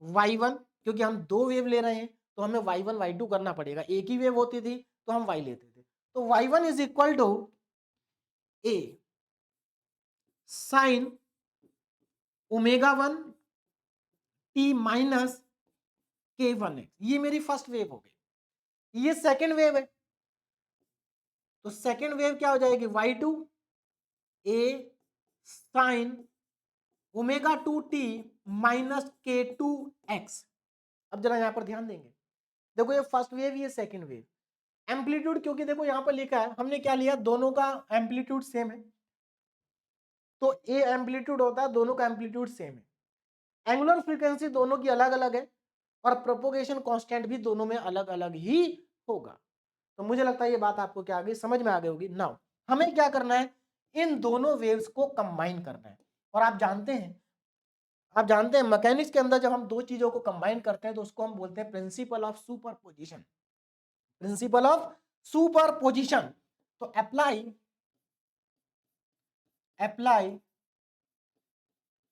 y1, क्योंकि हम 2 वेव ले रहे हैं तो हमें y1 y2 करना पड़ेगा। एक ही वेव होती थी तो हम y लेते थे। तो y1 is equal to a sine omega 1 T minus K 1 x. ये मेरी फर्स्ट वेव हो गई। ये सेकेंड वेव है, तो सेकेंड वेव क्या हो जाएगी? y2 a sine omega 2 t minus के 2 एक्स। अब जरा यहां पर ध्यान देंगे, देखो ये फर्स्ट वेव, ये सेकेंड वेव। एम्पलीट्यूड क्योंकि देखो यहां पर लिखा है, हमने क्या लिया? दोनों का एम्पलीट्यूड सेम है, तो ए एम्पलीट्यूड होता है, दोनों का एम्पलीट्यूड सेम है। एंगुलर फ्रीक्वेंसी दोनों की अलग अलग है और प्रोपोगेशन कांस्टेंट भी दोनों में अलग अलग ही होगा। तो मुझे लगता है ये बात आपको क्या आ गई? समझ में आ गई होगी। नाउ हमें क्या करना है? इन दोनों वेव्स को कंबाइन करना है। और आप जानते हैं मैकेनिक्स के अंदर जब हम दो चीजों को कंबाइन करते हैं तो उसको हम बोलते हैं principle of superposition. Principle of superposition. तो अप्लाई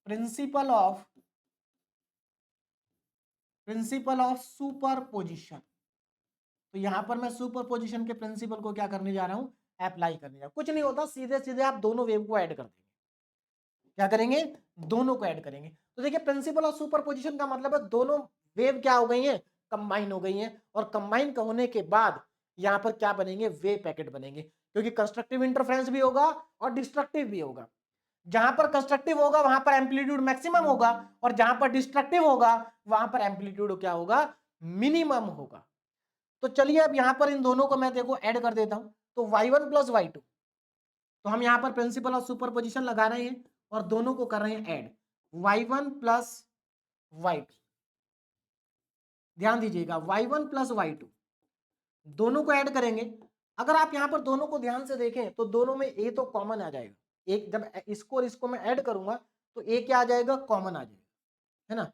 प्रिंसिपल ऑफ सुपरपोजिशन। तो यहां पर मैं सुपरपोजिशन के प्रिंसिपल को क्या करने जा रहा हूं? अप्लाई करने जा रहा हूं। कुछ नहीं होता, सीधे सीधे आप दोनों वेव को ऐड कर देंगे। क्या करेंगे? दोनों को ऐड करेंगे। तो देखिए प्रिंसिपल ऑफ सुपरपोजिशन का मतलब है दोनों वेव क्या हो गई हैं? कंबाइन हो गई हैं। और कंबाइन होने के बाद यहां पर क्या बनेंगे? वेव पैकेट बनेंगे, क्योंकि कंस्ट्रक्टिव इंटरफेरेंस भी होगा और डिस्ट्रक्टिव भी होगा। जहां पर कंस्ट्रक्टिव होगा वहां पर एम्पलीट्यूड मैक्सिमम होगा, और जहां पर डिस्ट्रक्टिव होगा वहां पर एम्पलीट्यूड क्या होगा? मिनिमम होगा। तो चलिए अब यहां पर इन दोनों को मैं देखो ऐड कर देता हूं। तो y1 प्लस y2, तो हम यहां पर प्रिंसिपल ऑफ सुपरपोजिशन लगा रहे हैं और दोनों को कर रहे हैं ऐड। y1 प्लस y2, ध्यान दीजिएगा y1 प्लस y2 दोनों को ऐड करेंगे। अगर आप यहां पर दोनों को ध्यान से देखें तो दोनों में a तो कॉमन आ जाएगा। एक जब इसको और इसको मैं ऐड करूंगा तो a क्या आ जाएगा? कॉमन आ जाएगा। है ना।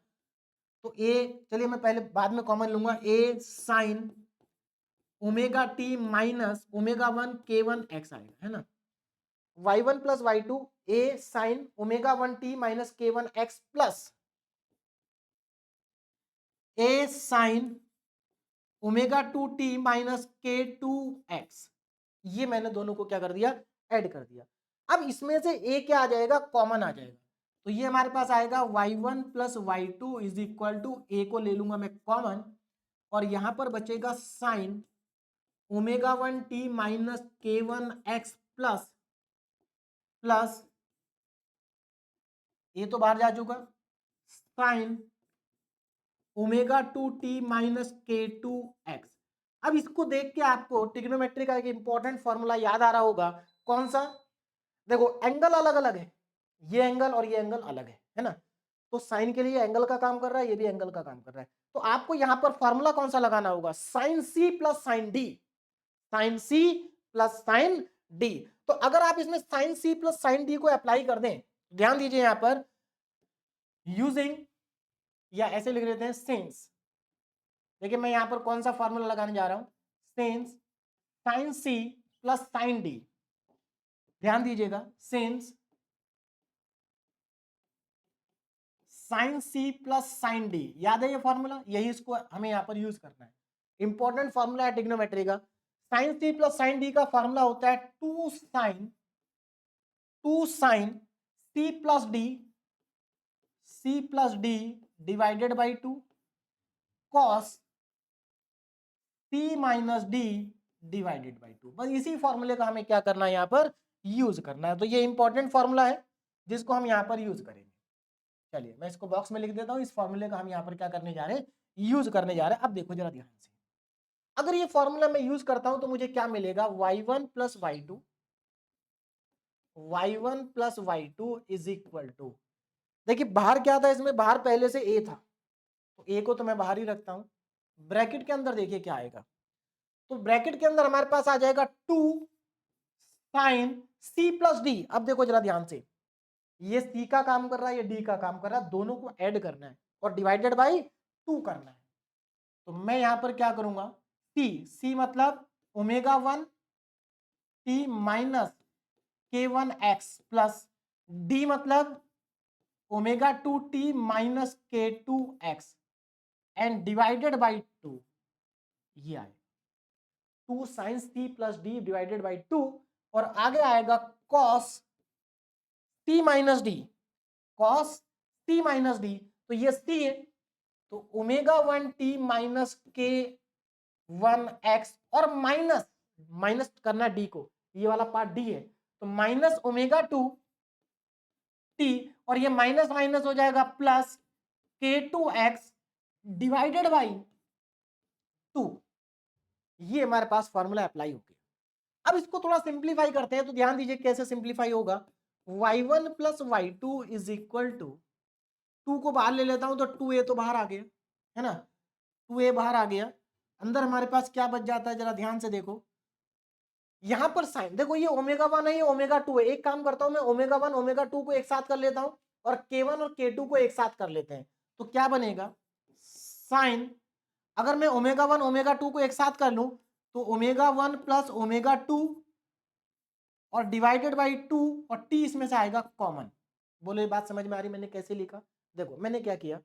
तो ए, चलिए मैं पहले बाद में कॉमन लूंगा, A sine omega T minus omega 1 k1 x आएगा, है ना। y1 plus y2 A sine omega 1 T minus k1 x plus A sine omega 2 t minus k2 x। ये मैंने दोनों को क्या कर दिया, ऐड कर दिया। अब इसमें से ए क्या आ जाएगा, कॉमन आ जाएगा। तो ये हमारे पास आएगा y1 plus y2 is equal to, A को ले लूंगा मैं कॉमन, और यहां पर बचेगा sine omega 1 T minus k1 x plus plus, ये तो बाहर जा चुका, sine omega 2 t minus k2 x। अब इसको देख के आपको ट्रिग्नोमेट्री का एक इंपॉर्टेंट फॉर्मूला याद आ रहा होगा, कौन सा, देखो एंगल अलग अलग है, ये एंगल और ये एंगल अलग है ना। तो साइन के लिए एंगल का काम कर रहा है, ये भी एंगल का काम कर रहा है। तो आपको यहां पर फॉर्मूला कौन सा लगाना होगा, साइन सी प्लस साइन डी, साइन सी प्लस साइन डी। तो अगर आप इसमें साइन सी प्लस साइन डी को अप्लाई कर दें, ध्यान दीजिए यहां पर यूजिंग, या ऐसे लिख देते हैं सिंस, देखिए मैं यहां पर कौन सा फॉर्मूला लगाने जा रहा हूं, सिंस साइन सी प्लस साइन डी, ध्यान दीजिएगा सिंस साइन सी प्लस साइन डी, याद है ये फॉर्मूला, यही इसको हमें यहां पर यूज करना है, इंपॉर्टेंट फॉर्मूला है ट्रिग्नोमेट्री का। साइन सी प्लस साइन डी का फॉर्मूला होता है two sine C plus D divided by 2 cos C minus D divided by 2। बस इसी फॉर्मूले का हमें क्या करना है, यहाँ पर यूज करना है। तो ये इंपॉर्टेंट फॉर्मूला है जिसको हम यहाँ पर यूज करेंगे। चलिए मैं इसको बॉक्स में लिख देता हूँ, इस फॉर्मूले का हम यहाँ पर क्या करने जा रहे हैं, यूज करने जा रहे हैं। अब देखो जरा ध्यान से, अगर ये फॉर्मूला मैं यूज करता हूं तो मुझे क्या मिलेगा, y1 plus y two is equal to, देखिए बाहर क्या था, इसमें बाहर पहले से a था, तो a को तो मैं बाहर ही रखता हूं। ब्रैकेट के अंदर देखिए क्या आएगा, तो ब्रैकेट के अंदर हमारे पास आ जाएगा 2 साइन c प्लस डी। अब देखो जरा ध्यान से, ये c का काम कर रहा है, ये d का काम कर रहा है, दोनों को ऐड करना है और डिवाइडेड बाई 2 करना है। तो मैं यहां पर क्या करूंगा, c मतलब omega 1 T minus k1 x plus d मतलब omega 2 t minus k2 x and divided by 2, ये आए 2 sine C plus D divided by 2, और आगे आएगा cos t minus d, cos t minus d, तो ये सी है, तो omega 1 T minus K 1 x, और माइनस माइनस करना डी को, ये वाला पार्ट डी है, तो माइनस ओमेगा 2 टी, और ये माइनस माइनस हो जाएगा plus k2 x divided by 2। ये हमारे पास फॉर्मूला अप्लाई हो गया। अब इसको थोड़ा सिंप्लीफाई करते हैं, तो ध्यान दीजिए कैसे सिंप्लीफाई होगा, y1 plus y two is equal to, 2 को बाहर ले लेता हूं तो 2a तो बाहर आ गया, है ना, 2a बाहर आ गया, अंदर हमारे पास क्या बच जाता है, जरा ध्यान से देखो, यहां पर साइन देखो, ये ओमेगा 1 है, ये ओमेगा 2 है, एक काम करता हूं मैं ओमेगा 1 ओमेगा 2 को एक साथ कर लेता हूं, और k1 और k2 को एक साथ कर लेते हैं, तो क्या बनेगा, साइन, अगर मैं ओमेगा 1 ओमेगा 2 को एक साथ कर लूं तो ओमेगा 1 प्लस ओमेगा 2 और डिवाइडेड बाई 2, और t इसमें से आएगा कॉमन। बोलो ये बात समझ में आ रही, मैंने कैसे लिखा, देखो मैंने क्या किया,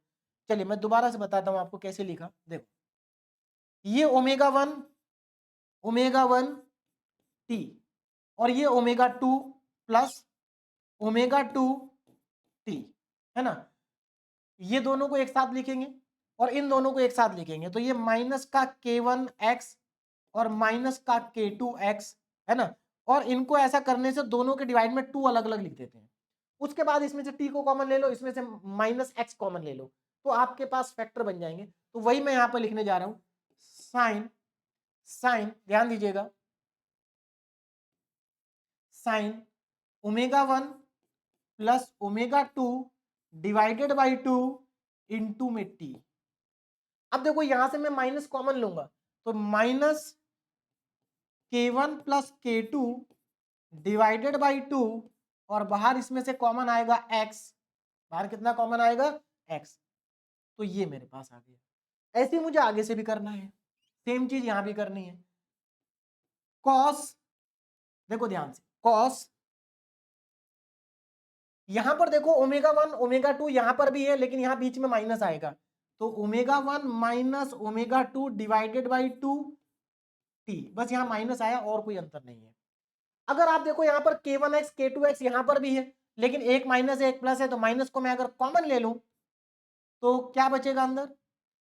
चलिए मैं दोबारा से बताता हूं आपको कैसे लिखा। देखो ये ओमेगा 1 टी, और ये ओमेगा 2 प्लस ओमेगा 2 टी, है ना, ये दोनों को एक साथ लिखेंगे और इन दोनों को एक साथ लिखेंगे, तो ये माइनस का k1 x और माइनस का k2 x, है ना, और इनको ऐसा करने से दोनों के डिवाइड में 2 अलग अलग लिख देते हैं। उसके बाद इसमें से t को कॉमन ले लो, इसमें से माइनस x कॉमन ले लो, तो आपके पास फैक्टर बन जाएंगे। तो वही मैं यहां पर लिखने जा रहा हूं, साइन ध्यान दीजिएगा, sign omega 1 plus omega 2 divided by 2 into में टी। अब देखो यहां से मैं माइनस कॉमन लूंगा, तो minus k1 plus k2 divided by 2, और बाहर इसमें से कॉमन आएगा x, बाहर कितना कॉमन आएगा x, तो ये मेरे पास आ गया। ऐसे मुझे आगे से भी करना है, सेम चीज यहां भी करनी है। कॉस, देखो ध्यान से, कॉस, यहां पर देखो ओमेगा 1 ओमेगा 2 यहां पर भी है, लेकिन यहां बीच में माइनस आएगा, तो omega 1 minus omega 2 divided by 2 T, बस यहां माइनस आया और कोई अंतर नहीं है। अगर आप देखो यहां पर k1x k2x यहां पर भी है, लेकिन एक माइनस है एक प्लस है, तो माइनस को मैं अगर कॉमन ले लूं तो क्या बचेगा अंदर,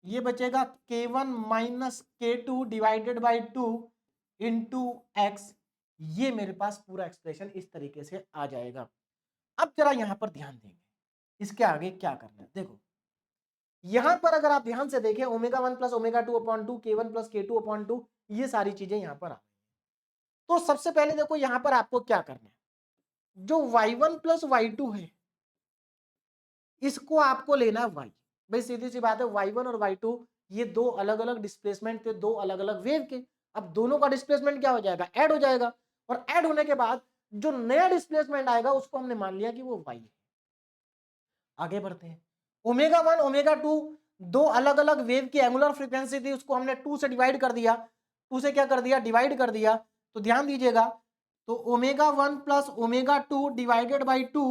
ये बचेगा k1 minus k2 divided by 2 into x. ये मेरे पास पूरा एक्सप्रेशन इस तरीके से आ जाएगा। अब जरा यहां पर ध्यान देंगे, इसके आगे क्या करना है। देखो यहां पर अगर आप ध्यान से देखें, omega 1 plus omega 2 upon 2, k1 plus k2 upon 2, ये सारी चीजें यहां पर आ। तो सबसे पहले देखो यहां पर आपको क्या करना है, जो y1 प्लस y2 है इसको आपको लेना है y। भाई सीधी सी बात है, y1 और y2 ये दो अलग अलग डिस्प्लेसमेंट थे, दो अलग अलग वेव के। अब दोनों का डिस्प्लेसमेंट क्या हो जाएगा, ऐड हो जाएगा, और ऐड होने के बाद जो नया डिस्प्लेसमेंट आएगा उसको हमने मान लिया कि वो y है। आगे बढ़ते हैं, ओमेगा 1 ओमेगा 2 दो अलग अलग वेव की एंगुलर फ्रीक्वेंसी थी, उसको हमने 2 से डिवाइड कर दिया, 2 से क्या कर दिया, डिवाइड कर दिया। तो ध्यान दीजिएगा, तो omega 1 plus omega 2 divided by 2,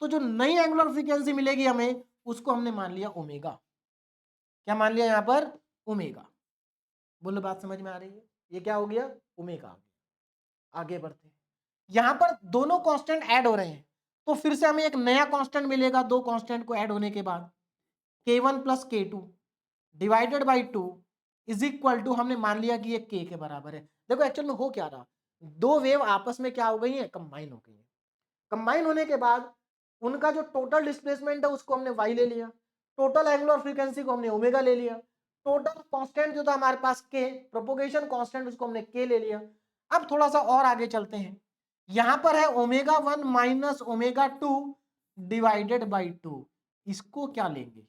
तो जो नई एंगुलर फ्रीक्वेंसी मिलेगी हमें उसको हमने मान लिया ओमेगा। क्या मान लिया यहां पर, ओमेगा। बोलो बात समझ में आ रही है, ये क्या हो गया, ओमेगा। आगे बढ़ते हैं, यहां पर दोनों कांस्टेंट ऐड हो रहे हैं, तो फिर से हमें एक नया कांस्टेंट मिलेगा दो कांस्टेंट को ऐड होने के बाद, k1 plus k2 divided by 2 is equal to, हमने मान लिया कि ये k के बराबर है। देखो एक्चुअल में हो क्या रहा, दो वेव आपस में क्या हो गई है, कंबाइन हो गई है। कंबाइन होने के बाद उनका जो टोटल डिस्प्लेसमेंट है उसको हमने y ले लिया, टोटल एंगुलर फ्रीक्वेंसी को हमने ओमेगा ले लिया, टोटल कांस्टेंट जो था हमारे पास k, प्रोपोगेशन कांस्टेंट उसको हमने k ले लिया। अब थोड़ा सा और आगे चलते हैं, यहां पर है omega 1 minus omega 2 divided by 2, इसको क्या लेंगे,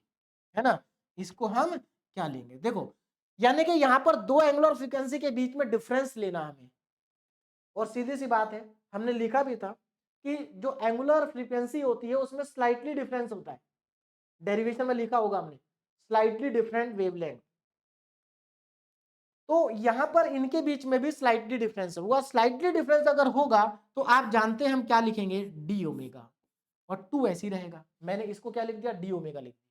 है ना, इसको हम क्या लेंगे। देखो यानी कि यहां पर दो एंगुलर फ्रीक्वेंसी के बीच में डिफरेंस लेना हमें, और सीधी सी बात है हमने लिखा भी था कि जो एंगुलर फ्रीक्वेंसी होती है उसमें स्लाइटली डिफरेंस होता है, डेरिवेशन में लिखा होगा हमने, स्लाइटली डिफरेंट वेवलेंथ। तो यहां पर इनके बीच में भी स्लाइटली डिफरेंस होगा, स्लाइटली डिफरेंस अगर होगा तो आप जानते हैं हम क्या लिखेंगे, डी ओमेगा, और 2 ऐसी रहेगा। मैंने इसको क्या लिख दिया, डी ओमेगा लिख दिया,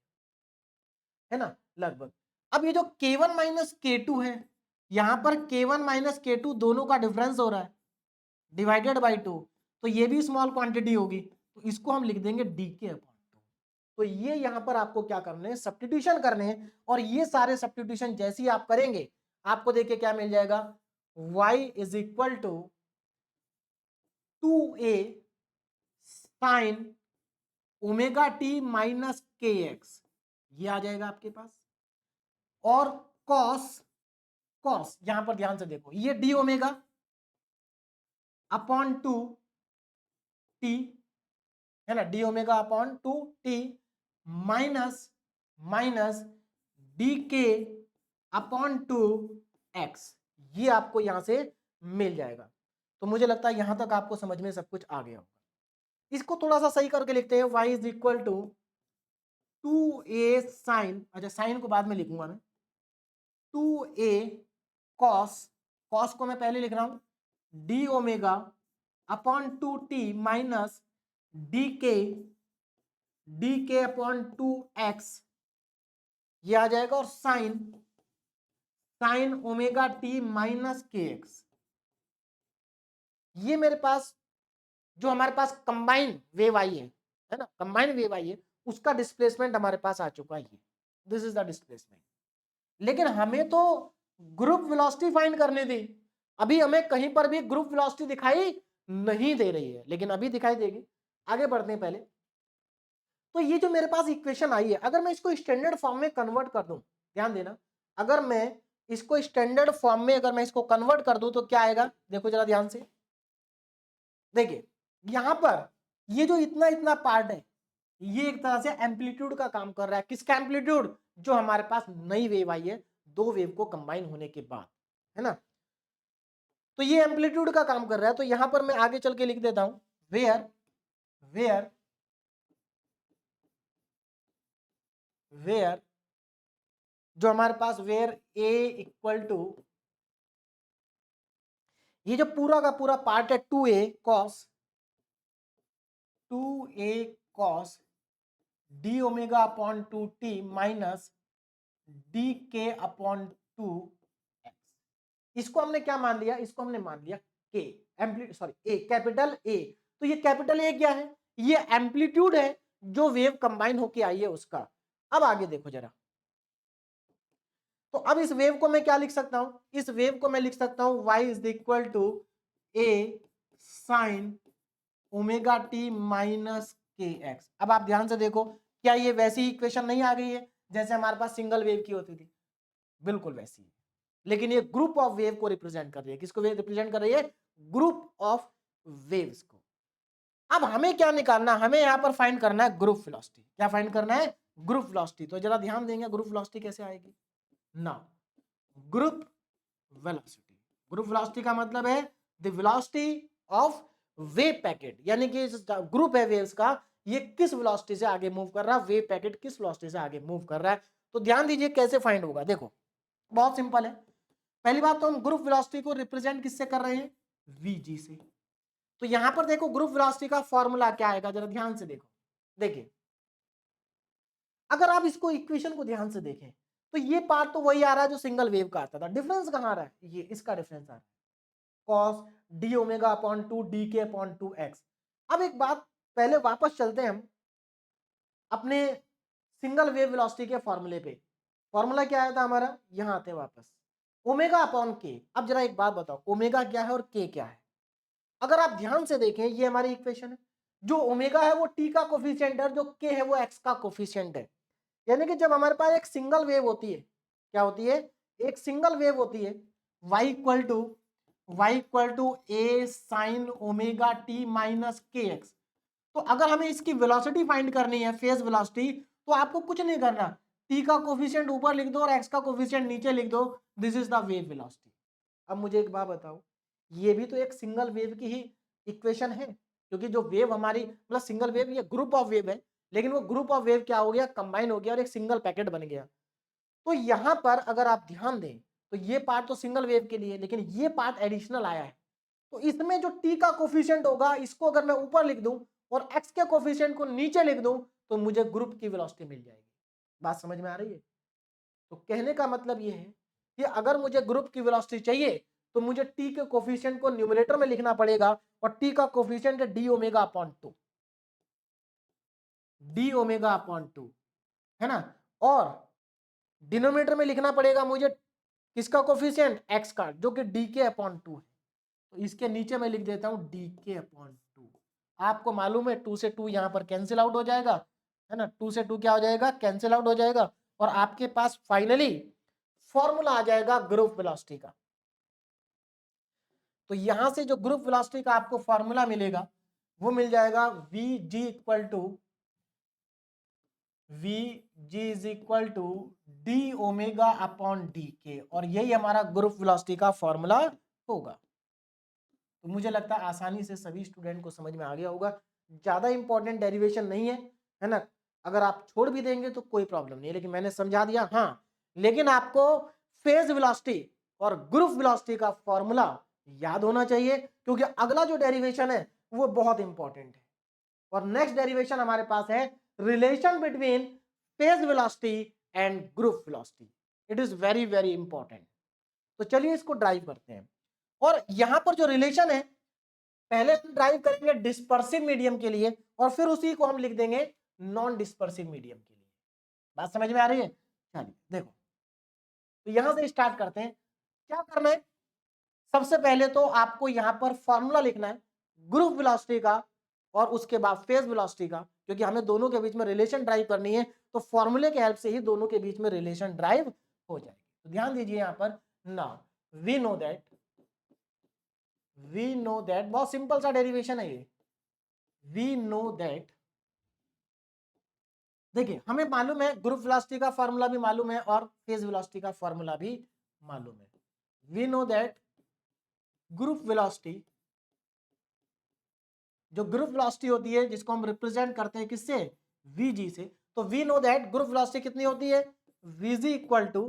है ना, लगभग। अब ये जो k1 माइनस k2 है, यहां पर k1 माइनस k2 दोनों का डिफरेंस हो रहा है, डिवाइडेड बाई 2, तो ये भी स्मॉल क्वांटिटी होगी, तो इसको हम लिख देंगे डी के अपॉन 2। तो ये यहां पर आपको क्या करने हैं, सब्स्टिट्यूशन करने हैं, और ये सारे सब्स्टिट्यूशन जैसे ही आप करेंगे आपको देखिए क्या मिल जाएगा, y is equal to 2a sine omega T minus के एक्स, ये आ जाएगा आपके पास, और कॉस, कॉस यहां पर ध्यान से देखो, ये डी ओमेगा अपॉन 2 टी, है ना, D omega upon 2 t minus minus d k upon 2 x, ये आपको यहां से मिल जाएगा। तो मुझे लगता है यहां तक आपको समझ में सब कुछ आ गया होगा। इसको थोड़ा सा सही करके लिखते हैं, y is equal to 2a sine, अच्छा साइन को बाद में लिखूंगा मैं, 2a कॉस, कॉस को मैं पहले लिख रहा हूं, d omega upon 2t minus d k upon 2x, ये आ जाएगा, और sine sine omega T minus के एक्स। ये मेरे पास जो हमारे पास कंबाइन वेव आई है ना, कंबाइन वेव आई है, उसका डिस्प्लेसमेंट हमारे पास आ चुका है, दिस इज द डिस्प्लेसमेंट। लेकिन हमें तो ग्रुप वेलोसिटी फाइंड करनी थी, अभी हमें कहीं पर भी ग्रुप वेलोसिटी दिखाई नहीं दे रही है, लेकिन अभी दिखाई देगी। आगे बढ़ते हैं पहले, तो ये जो मेरे पास इक्वेशन आई है, अगर मैं इसको स्टैंडर्ड फॉर्म में कन्वर्ट कर दूं, ध्यान देना, अगर मैं इसको स्टैंडर्ड फॉर्म में अगर मैं इसको कन्वर्ट कर दूं तो क्या आएगा, देखो जरा ध्यान से देखिए, यहां पर ये जो इतना इतना पार्ट है ये एक तरह से एम्पलीट्यूड का काम कर रहा है। किसका एम्पलीट्यूड, जो हमारे पास नई वेव आई है दो वेव को कंबाइन होने के बाद, है ना, तो ये एम्पलीट्यूड का काम कर रहा है। तो यहां पर मैं आगे चल के लिख देता हूं, वेयर वेयर वेयर जो हमारे पास वेयर ए इक्वल टू, ये जो पूरा का पूरा पार्ट है 2a cos D omega upon 2t minus d k upon 2x, इसको हमने क्या मान लिया, इसको हमने मान लिया के, ए कैपिटल ए। तो ये कैपिटल ए क्या है, ये एम्पलीट्यूड है जो वेव कंबाइन होके आई है उसका। अब आगे देखो जरा, तो अब इस वेव को मैं क्या लिख सकता हूं, इस वेव को मैं लिख सकता हूं y is equal to A sine omega T minus के एक्स। अब आप ध्यान से देखो, क्या ये वैसी इक्वेशन नहीं आ गई है जैसे हमारे पास सिंगल वेव की होती थी, बिल्कुल वैसी है, लेकिन ये ग्रुप ऑफ वेव को रिप्रेजेंट कर रही है। किसको रिप्रेजेंट कर रही है, ग्रुप ऑफ वेव्स को। अब हमें क्या निकालना, हमें यहां पर फाइंड करना है ग्रुप वेलोसिटी। क्या फाइंड करना है, ग्रुप वेलोसिटी। तो जरा ध्यान देंगे ग्रुप वेलोसिटी कैसे आएगी ना, ग्रुप वेलोसिटी, ग्रुप वेलोसिटी का मतलब है the velocity of wave packet, यानी कि ग्रुप है वेव्स का, ये किस वेलोसिटी से आगे मूव कर रहा है, वेव पैकेट किस वेलोसिटी से आगे मूव कर रहा है। तो ध्यान दीजिए कैसे फाइंड होगा, देखो बहुत सिंपल है। पहली बात तो हम ग्रुप वेलोसिटी को रिप्रेजेंट किससे कर रहे हैं, वीजी से। तो यहां पर देखो ग्रुप वेलोसिटी का फॉर्मूला क्या आएगा, जरा ध्यान से देखो। देखिए अगर आप इसको इक्वेशन को ध्यान से देखें तो ये पार्ट तो वही आ रहा है जो सिंगल वेव का आता था। डिफरेंस कहां आ रहा है, ये इसका डिफरेंस आ रहा है, cos D omega upon 2 D k upon 2 x. अब एक बात, पहले वापस चलते हैं हम अपने सिंगल वेव वेलोसिटी के फॉर्मूले पे। फॉर्मूला क्या आया था हमारा, यहां आते हैं वापस, ओमेगा अपॉन के। अब जरा एक बात बताओ, ओमेगा क्या है और के क्या है। अगर आप ध्यान से देखें ये हमारी इक्वेशन है, जो ओमेगा है वो टी का कोफिशिएंट है, जो के है वो एक्स का कोफिशिएंट है। यानी कि जब हमारे पास एक सिंगल वेव होती है, क्या होती है, एक सिंगल वेव होती है, y equal to A sine omega T minus के एक्स। तो अगर हमें इसकी वेलोसिटी फाइंड करनी है, फेज वेलोसिटी, तो आपको कुछ नहीं करना, टी का कोफिशिएंट ऊपर लिख दो और एक्स का कोफिशिएंट नीचे लिख दो, this is the wave velocity. अब मुझे एक बात बताओ, ये भी तो एक सिंगल वेव की ही इक्वेशन है, क्योंकि जो वेव हमारी मतलब सिंगल वेव, ये ग्रुप ऑफ वेव है, लेकिन वो ग्रुप ऑफ वेव क्या हो गया, कंबाइन हो गया और एक सिंगल पैकेट बन गया। तो यहां पर अगर आप ध्यान दें तो ये पार्ट तो सिंगल वेव के लिए, लेकिन ये पार्ट एडिशनल आया है। तो इसमें जो टी का कोफिशिएंट होगा, इसको अगर मैं ऊपर लिख दूं और एक्स के कोफिशिएंट को नीचे लिख दूं, तो मुझे ग्रुप की वेलोसिटी मिल जाएगी। बात समझ में आ रही है। तो कहने का मतलब ये है कि अगर मुझे ग्रुप की वेलोसिटी चाहिए तो मुझे टी के कोफिशिएंट को न्यूमरेटर में लिखना पड़ेगा, और टी का कोफिशिएंट है D omega upon 2, D omega upon 2 है ना। और डिनोमिनेटर में लिखना पड़ेगा मुझे किसका कोफिशिएंट, एक्स का, जो कि डी के अपॉन 2 है। तो इसके नीचे मैं लिख देता हूं डी के अपॉन 2। आपको मालूम है 2 से 2 यहां पर कैंसिल आउट हो जाएगा, है ना, 2 से 2 क्या हो जाएगा, कैंसिल आउट हो जाएगा, और आपके पास फाइनली फॉर्मूला आ जाएगा ग्रुप वेलोसिटी का। तो यहां से जो ग्रुप वेलोसिटी का आपको फॉर्मूला मिलेगा वो मिल जाएगा v g equal to d omega upon d k, और यही हमारा ग्रुप वेलोसिटी का फॉर्मूला होगा। तो मुझे लगता है आसानी से सभी स्टूडेंट को समझ में आ गया होगा, ज्यादा इंपॉर्टेंट डेरिवेशन नहीं है ना। अगर आप छोड़ भी देंगे तो कोई प्रॉब्लम नहीं है, लेकिन मैंने समझा दिया। हाँ, लेकिन आपको फेज वेलोसिटी और ग्रुप वेलोसिटी का फॉर्मूला याद होना चाहिए, क्योंकि अगला जो डेरिवेशन है वो बहुत इंपॉर्टेंट है। और नेक्स्ट डेरिवेशन हमारे पास है relation between phase velocity and group velocity. It is very very important. तो चलिए इसको ड्राइव करते हैं। और यहां पर जो रिलेशन है, पहले हम ड्राइव करेंगे डिस्पर्सिव मीडियम के लिए, और फिर उसी को हम लिख देंगे नॉन डिस्पर्सिव मीडियम के लिए। बात समझ में आ रही है। चलिए देखो, तो यहां से स्टार्ट करते हैं। क्या करना है, सबसे पहले तो आपको यहां पर फॉर्मूला लिखना है ग्रुप वेलोसिटी का और उसके बाद फेज वेलोसिटी का, क्योंकि हमें दोनों के बीच में रिलेशन ड्राइव करनी है। तो फॉर्मूले के हेल्प से ही दोनों के बीच में रिलेशन ड्राइव हो जाएगी। तो ध्यान दीजिए यहां पर ना, वी नो दैट बहुत सिंपल सा डेरिवेशन है ये। वी नो दैट, देखिए हमें मालूम है ग्रुप वेलोसिटी का फॉर्मूला भी मालूम है और फेज वेलोसिटी का फॉर्मूला भी मालूम है। We know that group velocity, जो ग्रुप वेलोसिटी होती है जिसको हम रिप्रेजेंट करते हैं किससे, वीजी से। तो we know that group velocity कितनी होती है, v g equal to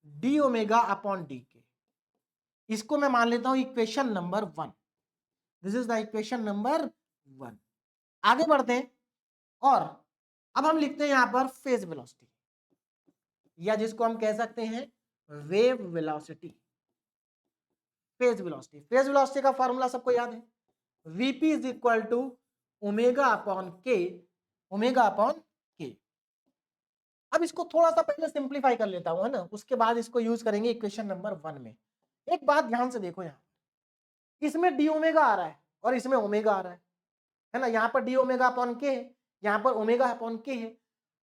d omega upon d k. इसको मैं मान लेता हूं equation number 1। This is the equation number 1। आगे बढ़ते हैं और अब हम लिखते हैं यहां पर फेज वेलोसिटी, या जिसको हम कह सकते हैं wave velocity. Phase velocity, phase velocity का फॉर्मूला सबको याद है, v p is equal to omega upon k, omega upon k. अब इसको थोड़ा सा पहले सिंप्लीफाई कर लेता हूं, है ना, उसके बाद इसको यूज करेंगे इक्वेशन नंबर 1 में। एक बात ध्यान से देखो, यहाँ इसमें डी ओमेगा आ रहा है और इसमें ओमेगा आ रहा है ना, यहाँ पर डी ओमेगा अपॉन के है, यहाँ पर ओमेगा अपॉन के है।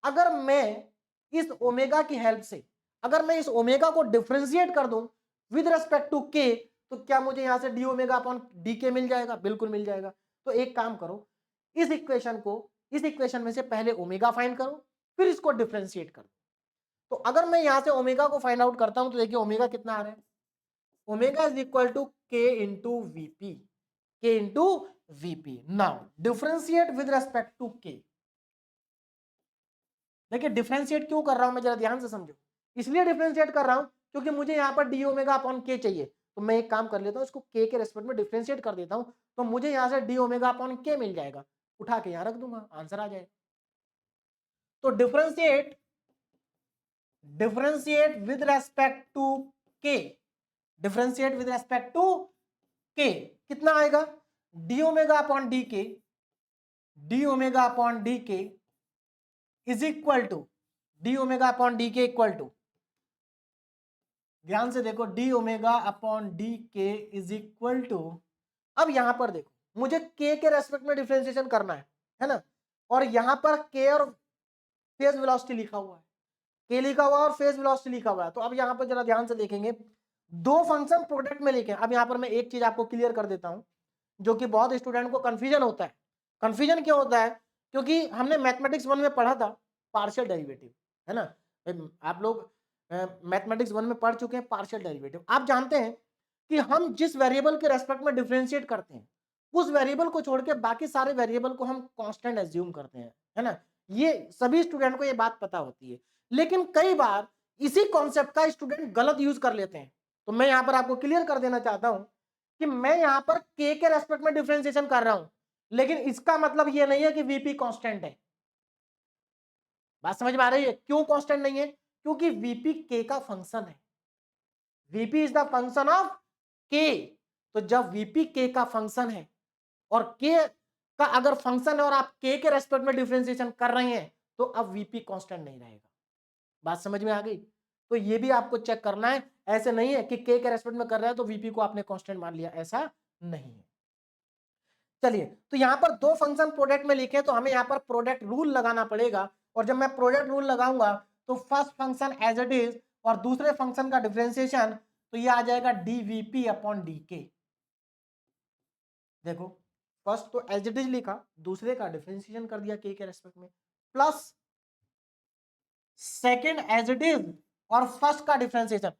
अगर मैं इस ओमेगा की हेल्प से, अगर मैं इस ओमेगा को डिफरेंशिएट कर दूं विद रेस्पेक्ट टू के, तो क्या मुझे यहाँ से डी ओमेगा अपॉन डी के मिल जाएगा? बिल्कुल मिल जाएगा। तो एक काम करो, इस इक्वेशन को, इस इक्वेशन में से पहले ओमेगा फाइंड करो, फिर इसको डिफरेंशिएट करो। तो अगर मैं यहाँ से ओमेगा को फाइंड आउट करता हूं तो देखिए ओमेगा कितना आ रहा है, omega is equal to k into v p, k into v p. Now differentiate with respect to k. देखिए डिफरेंशिएट क्यों कर रहा हूं मैं, जरा ध्यान से समझो। इसलिए डिफरेंशिएट कर रहा हूं क्योंकि मुझे यहाँ पर डी ओमेगा अपॉन के चाहिए। तो मैं एक काम कर लेता हूँ, इसको के रेस्पेक्ट में डिफरेंशिएट कर देता हूं, तो मुझे यहाँ से डी ओमेगा अपॉन के मिल जाएगा, उठा के यहाँ रख दूंगा, आंसर आ जाएगा। तो differentiate, differentiate with respect to k, differentiate with respect to k कितना आएगा, d omega upon d k, d omega upon d k is equal to, d omega upon d k equal to, ध्यान से देखो, d omega upon d k is equal to, अब यहां पर देखो मुझे के रेस्पेक्ट में डिफरेंशिएशन करना है ना, और यहां पर के और फेज वेलोसिटी लिखा हुआ है, के लिखा हुआ है और फेज वेलोसिटी लिखा हुआ है। तो अब यहां पर जरा ध्यान से देखेंगे, दो फंक्शन प्रोडक्ट में लिखे। अब यहां पर मैं एक चीज आपको क्लियर कर देता हूं, जो कि बहुत स्टूडेंट को कंफ्यूजन होता है। कंफ्यूजन क्यों होता है? क्योंकि हमने मैथमेटिक्स 1 में पढ़ा था पार्शियल डेरिवेटिव, है ना, आप लोग मैथमेटिक्स 1 में पढ़ चुके हैं पार्शियल डेरिवेटिव। आप जानते हैं कि हम जिस वेरिएबल के रेस्पेक्ट में डिफरेंशिएट करते हैं, उस वेरिएबल को छोड़ के बाकी सारे वेरिएबल को हम कांस्टेंट एज्यूम करते हैं, है ना। ये सभी स्टूडेंट को ये बात पता होती है, लेकिन कई बार इसी कॉन्सेप्ट का स्टूडेंट गलत यूज कर लेते हैं। तो मैं यहां पर आपको क्लियर कर देना चाहता हूं कि मैं यहां पर के रेस्पेक्ट में डिफरेंशिएशन कर रहा हूं, लेकिन इसका मतलब ये नहीं है कि वीपी कांस्टेंट है। बात समझ में आ रही है? क्यों कांस्टेंट नहीं है? क्योंकि वीपी के का फंक्शन है, v p is the function of के। तो जब वीपी के का फंक्शन है और के का अगर फंक्शन है और आप के रेस्पेक्ट में डिफरेंशिएशन कर रहे हैं, तो अब वीपी कांस्टेंट नहीं रहेगा। बात समझ में आ गई? तो ये भी आपको चेक करना है, ऐसे नहीं है कि के रेस्पेक्ट में कर रहा है तो वीपी को आपने कांस्टेंट मान लिया, ऐसा नहीं है। चलिए, तो यहां पर दो फंक्शन प्रोडक्ट में लिखे, तो हमें यहां पर प्रोडक्ट रूल लगाना पड़ेगा, और जब मैं प्रोडक्ट रूल लगाऊंगा तो first function as it is और दूसरे फंक्शन का डिफरेंशिएशन, तो ये आ जाएगा डीवीपी अपॉन डीके। देखो, फर्स्ट तो एज इट इज लिखा, दूसरे का डिफरेंशिएशन कर दिया के रेस्पेक्ट में, plus second as it is और फर्स्ट का डिफरेंशिएशन,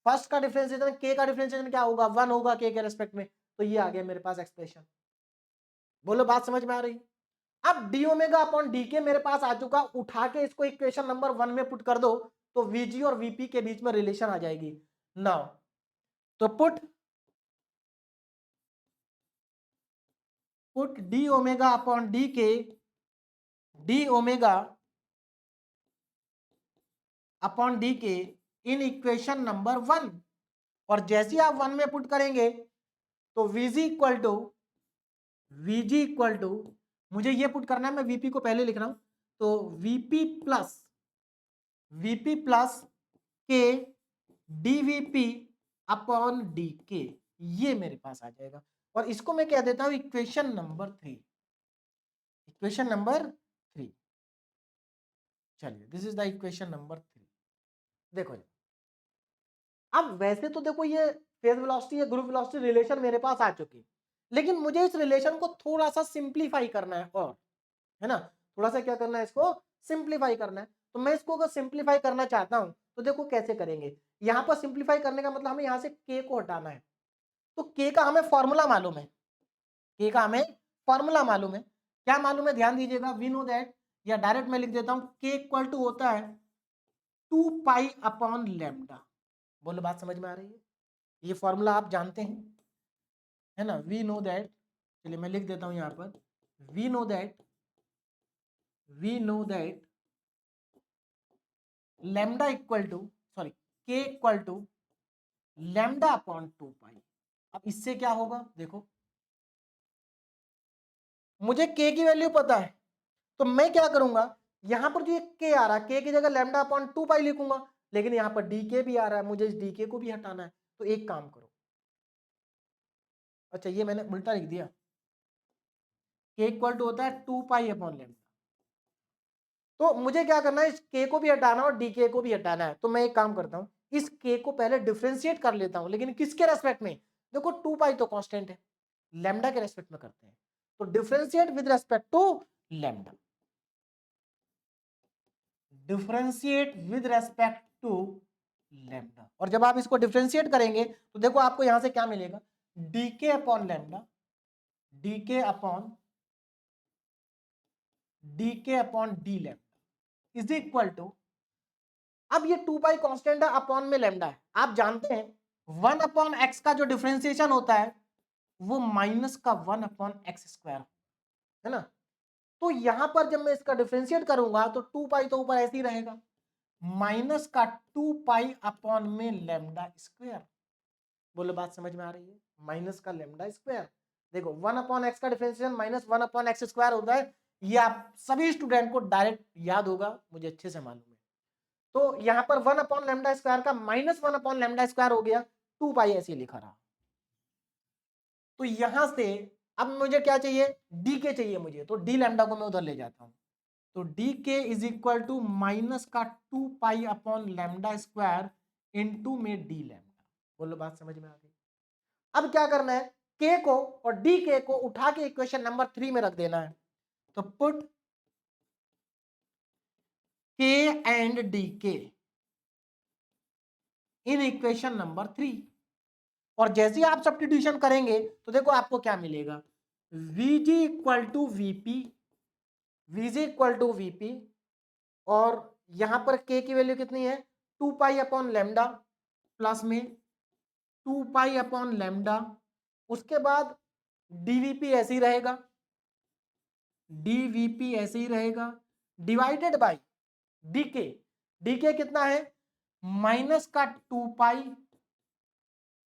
फर्स्ट का डिफरेंशिएशन, के का डिफरेंशिएशन क्या होगा, 1 होगा के रेस्पेक्ट में। तो ये आ गया मेरे पास एक्सप्रेशन। बोलो बात समझ में आ रही? अब डी ओमेगा अपॉन डी के मेरे पास आ चुका, उठा के इसको इक्वेशन नंबर 1 में पुट कर दो, तो वीजी और वीपी के बीच में रिलेशन आ जाएगी। नाउ तो put D omega upon d k, d omega upon d के इन इक्वेशन नंबर 1, और जैसे ही आप 1 में पुट करेंगे तो V G equal to, v g equal to, मुझे ये पुट करना है, मैं वीपी को पहले लिख रहा हूं, तो वीपी प्लस के डीवीपी अपॉन डी के, ये मेरे पास आ जाएगा, और इसको मैं कह देता हूं इक्वेशन नंबर 3, इक्वेशन नंबर 3। चलिए, this is the equation number 3। देखो जी, अब वैसे तो देखो ये फेज वेलोसिटी या ग्रुप वेलोसिटी रिलेशन मेरे पास आ चुकी है, लेकिन मुझे इस रिलेशन को थोड़ा सा सिंप्लीफाई करना है, और है ना, थोड़ा सा क्या करना है, इसको सिंप्लीफाई करना है। तो मैं इसको अगर सिंप्लीफाई करना चाहता हूं तो देखो कैसे करेंगे। यहां पर सिंप्लीफाई करने का मतलब हमें यहां से के को हटाना है, तो के का हमें फॉर्मूला मालूम है, के का हमें फॉर्मूला मालूम है। क्या मालूम है? ध्यान दीजिएगा, वी नो दैट, या डायरेक्ट मैं लिख देता हूं, के इक्वल टू होता है 2 पाई अपॉन लैम्डा। बोलो बात समझ में आ रही है? ये फॉर्मूला आप जानते हैं, है ना? वी नो दैट, चलिए मैं लिख देता हूं यहां पर, we know that lambda equal to, sorry, k equal to lambda upon 2 pi. अब इससे क्या होगा देखो, मुझे के की वैल्यू पता है, तो मैं क्या करूंगा, यहां पर जो ये के आ रहा है, के की जगह लैम्डा अपॉन 2 पाई लिखूंगा, लेकिन यहां पर डी के भी आ रहा है, मुझे इस डी के को भी हटाना है। तो एक काम करो, अच्छा ये मैंने उल्टा लिख दिया, के इक्वल टू होता है 2 पाई अपॉन लैम्डा। तो मुझे क्या करना है, इस के को भी हटाना और डी के को भी हटाना है। तो मैं एक काम करता हूं, इस के को पहले डिफरेंशिएट कर लेता हूं, लेकिन किसके रेस्पेक्ट में? देखो 2 पाई तो कांस्टेंट है, लैम्डा के रेस्पेक्ट में करते हैं। तो differentiate with respect to lambda, differentiate with respect to lambda. और जब आप इसको डिफरेंशिएट करेंगे तो देखो आपको यहां से क्या मिलेगा, d k upon lambda, d k upon d lambda is equal to, अब ये 2 पाई कांस्टेंट है, अपॉन में लैम्डा है। आप जानते हैं 1 अपॉन एक्स का जो डिफरेंशिएशन होता है वो माइनस का 1 अपॉन एक्स स्क्वायर, है ना? तो यहां पर जब मैं इसका डिफरेंशिएट करूंगा तो 2 पाई तो ऊपर ऐसे ही रहेगा, माइनस का 2 पाई अपॉन में लैम्डा स्क्वायर। बोलो बात समझ में आ रही है? माइनस का लैम्डा स्क्वायर, देखो 1 अपॉन एक्स का differentiation minus 1 upon x square होता है। ये आप सभी स्टूडेंट को डायरेक्ट याद होगा, मुझे अच्छे से मालूम है। तो यहां पर 1 अपॉन लैम्डा स्क्वायर का माइनस 1 अपॉन लैम्डा स्क्वायर हो गया, 2 पाई ऐसे लिखा रहा। तो यहां से अब मुझे क्या चाहिए, डी के चाहिए मुझे, तो डी लैम्डा को मैं उधर ले जाता हूं। तो D k is equal to minus का 2 pi upon lambda square into में डी लैम्डा। बोलो बात समझ में आ गई? अब क्या करना है, के को और डी के को उठा के इक्वेशन नंबर 3 में रख देना है। तो पुट के एंड डी के इन इक्वेशन नंबर 3, और जैसे ही आप सब्स्टिट्यूशन करेंगे तो देखो आपको क्या मिलेगा, v g equal to v p, v g equal to v p, और यहां पर के की वैल्यू कितनी है, 2 पाई अपॉन लैम्डा, प्लस में 2 पाई अपॉन लैम्डा, उसके बाद डीवीपी ऐसे ही रहेगा, डीवीपी ऐसे ही रहेगा, डिवाइडेड बाई डीके, डीके कितना है, माइनस का 2 पाई,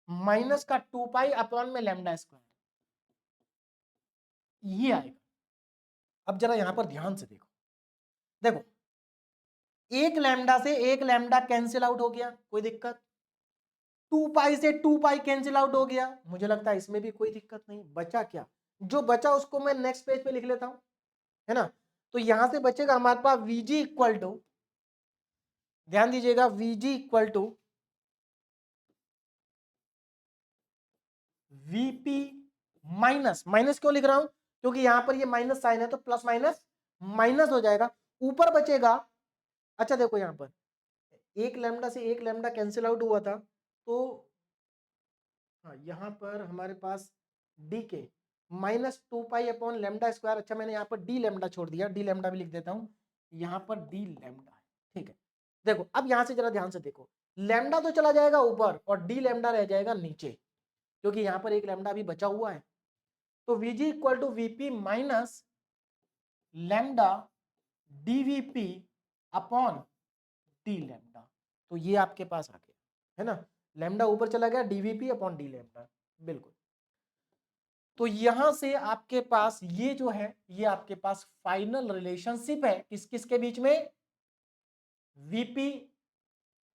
माइनस का 2 पाई अपॉन में लैम्डा स्क्वायर, ये आएगा। अब जरा यहां पर ध्यान से देखो, देखो एक लैम्डा से एक लैम्डा कैंसिल आउट हो गया, कोई दिक्कत, 2 पाई से 2 पाई कैंसिल आउट हो गया, मुझे लगता है इसमें भी कोई दिक्कत नहीं। बचा क्या, जो बचा उसको मैं नेक्स्ट पेज पे लिख लेता हूं, है ना? तो यहां से बचेगा हमारे पास वीजी इक्वल टू, ध्यान दीजिएगा, v g equal to VP minus, minus क्यों लिख रहा हूं, क्योंकि यहां पर ये माइनस साइन है तो प्लस माइनस माइनस हो जाएगा, ऊपर बचेगा। अच्छा देखो यहां पर एक लैम्डा से एक लैम्डा कैंसिल आउट हुआ था, तो हाँ यहां पर हमारे पास डी के minus 2 pi upon lambda square, अच्छा मैंने यहाँ पर डी लैम्डा छोड़ दिया, डी लैम्डा भी लिख देता हूँ, यहाँ पर डी लैम्डा है, ठीक है। देखो अब यहां से जरा ध्यान से देखो, लैम्डा तो चला जाएगा ऊपर और डी लैम्डा रह जाएगा नीचे, क्योंकि यहाँ पर एक लैम्डा भी बचा हुआ है। तो V G equal to VP minus lambda dvp upon d lambda, तो ये आपके पास आ गया, है ना? लैम्डा ऊपर चला गया, डीवीपी अपॉन डी लैम्डा, बिल्कुल। तो यहां से आपके पास ये जो है, ये आपके पास फाइनल रिलेशनशिप है किस किस के बीच में, वीपी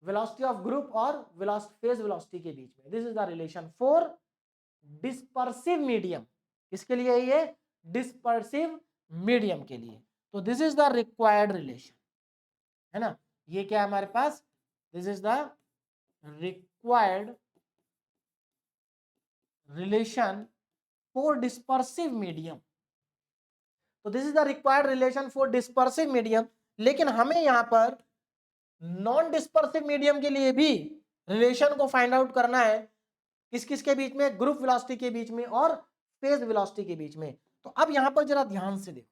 वेलोसिटी ऑफ ग्रुप और फेज वेलोसिटी के बीच में। This is the relation for dispersive medium, किसके लिए ये, डिस्पर्सिव मीडियम के लिए। तो this is the required relation, है ना? ये क्या है हमारे पास, this is the required relation for dispersive medium. तो this is the required relation for dispersive medium, लेकिन हमें यहां पर नॉन डिस्पर्सिव मीडियम के लिए भी रिलेशन को फाइंड आउट करना है, किस किस के बीच में, ग्रुप वेलोसिटी के बीच में और फेज वेलोसिटी के बीच में। तो अब यहां पर जरा ध्यान से देखो,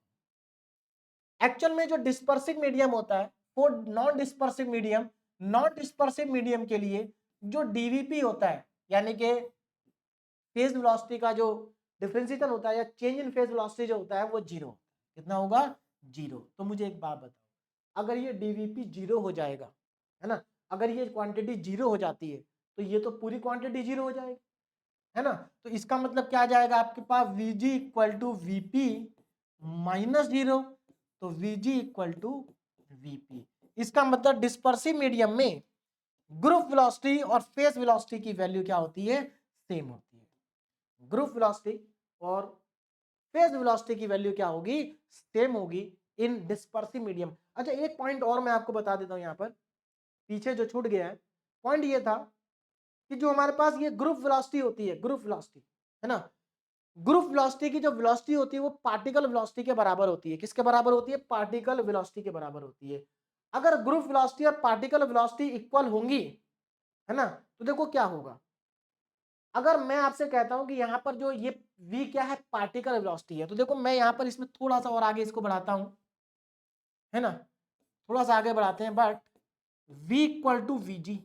एक्चुअल में जो डिस्पर्सिव मीडियम होता है, for non dispersive medium non dispersive medium के लिए जो डीवीपी होता है, यानी कि फेज वेलोसिटी का जो डिफरेंशिएशन होता है या चेंज इन फेज वेलोसिटी जो होता है वो जीरो। कितना होगा? जीरो। तो मुझे एक बात बताओ, अगर ये डीवीपी जीरो हो जाएगा, है ना, अगर ये क्वांटिटी जीरो हो जाती है तो ये तो पूरी क्वांटिटी जीरो हो जाएगी, है ना। तो इसका मतलब क्या आ जाएगा आपके पास? Vg equal to VP minus zero, तो Vg इक्वल टू वीपी। इसका मतलब डिस्पर्सिव मीडियम में ग्रुप वेलोसिटी और फेज वेलोसिटी की वैल्यू क्या होती है? सेम होती है। ग्रुप वेलोसिटी और फेज वेलोसिटी की वैल्यू क्या होगी? सेम होगी इन डिस्पर्सिव मीडियम। अच्छा, एक पॉइंट और मैं आपको बता देता हूं, यहां पर पीछे जो छूट गया है पॉइंट ये था कि जो हमारे पास ये ग्रुप वेलोसिटी होती है, ग्रुप वेलोसिटी, है ना, ग्रुप वेलोसिटी की जो वेलोसिटी होती है वो पार्टिकल वेलोसिटी के बराबर होती है। किसके बराबर होती है? पार्टिकल वेलोसिटी के बराबर होती है। अगर ग्रुप वेलोसिटी और पार्टिकल वेलोसिटी इक्वल होंगी, है ना, तो देखो क्या होगा। अगर मैं आपसे कहता हूं कि यहां पर जो ये v क्या है? पार्टिकल वेलोसिटी है, तो देखो मैं यहां पर इसमें थोड़ा सा और आगे इसको बढ़ाता हूं, है ना, थोड़ा सा आगे बढ़ाते हैं, but v equal to v g,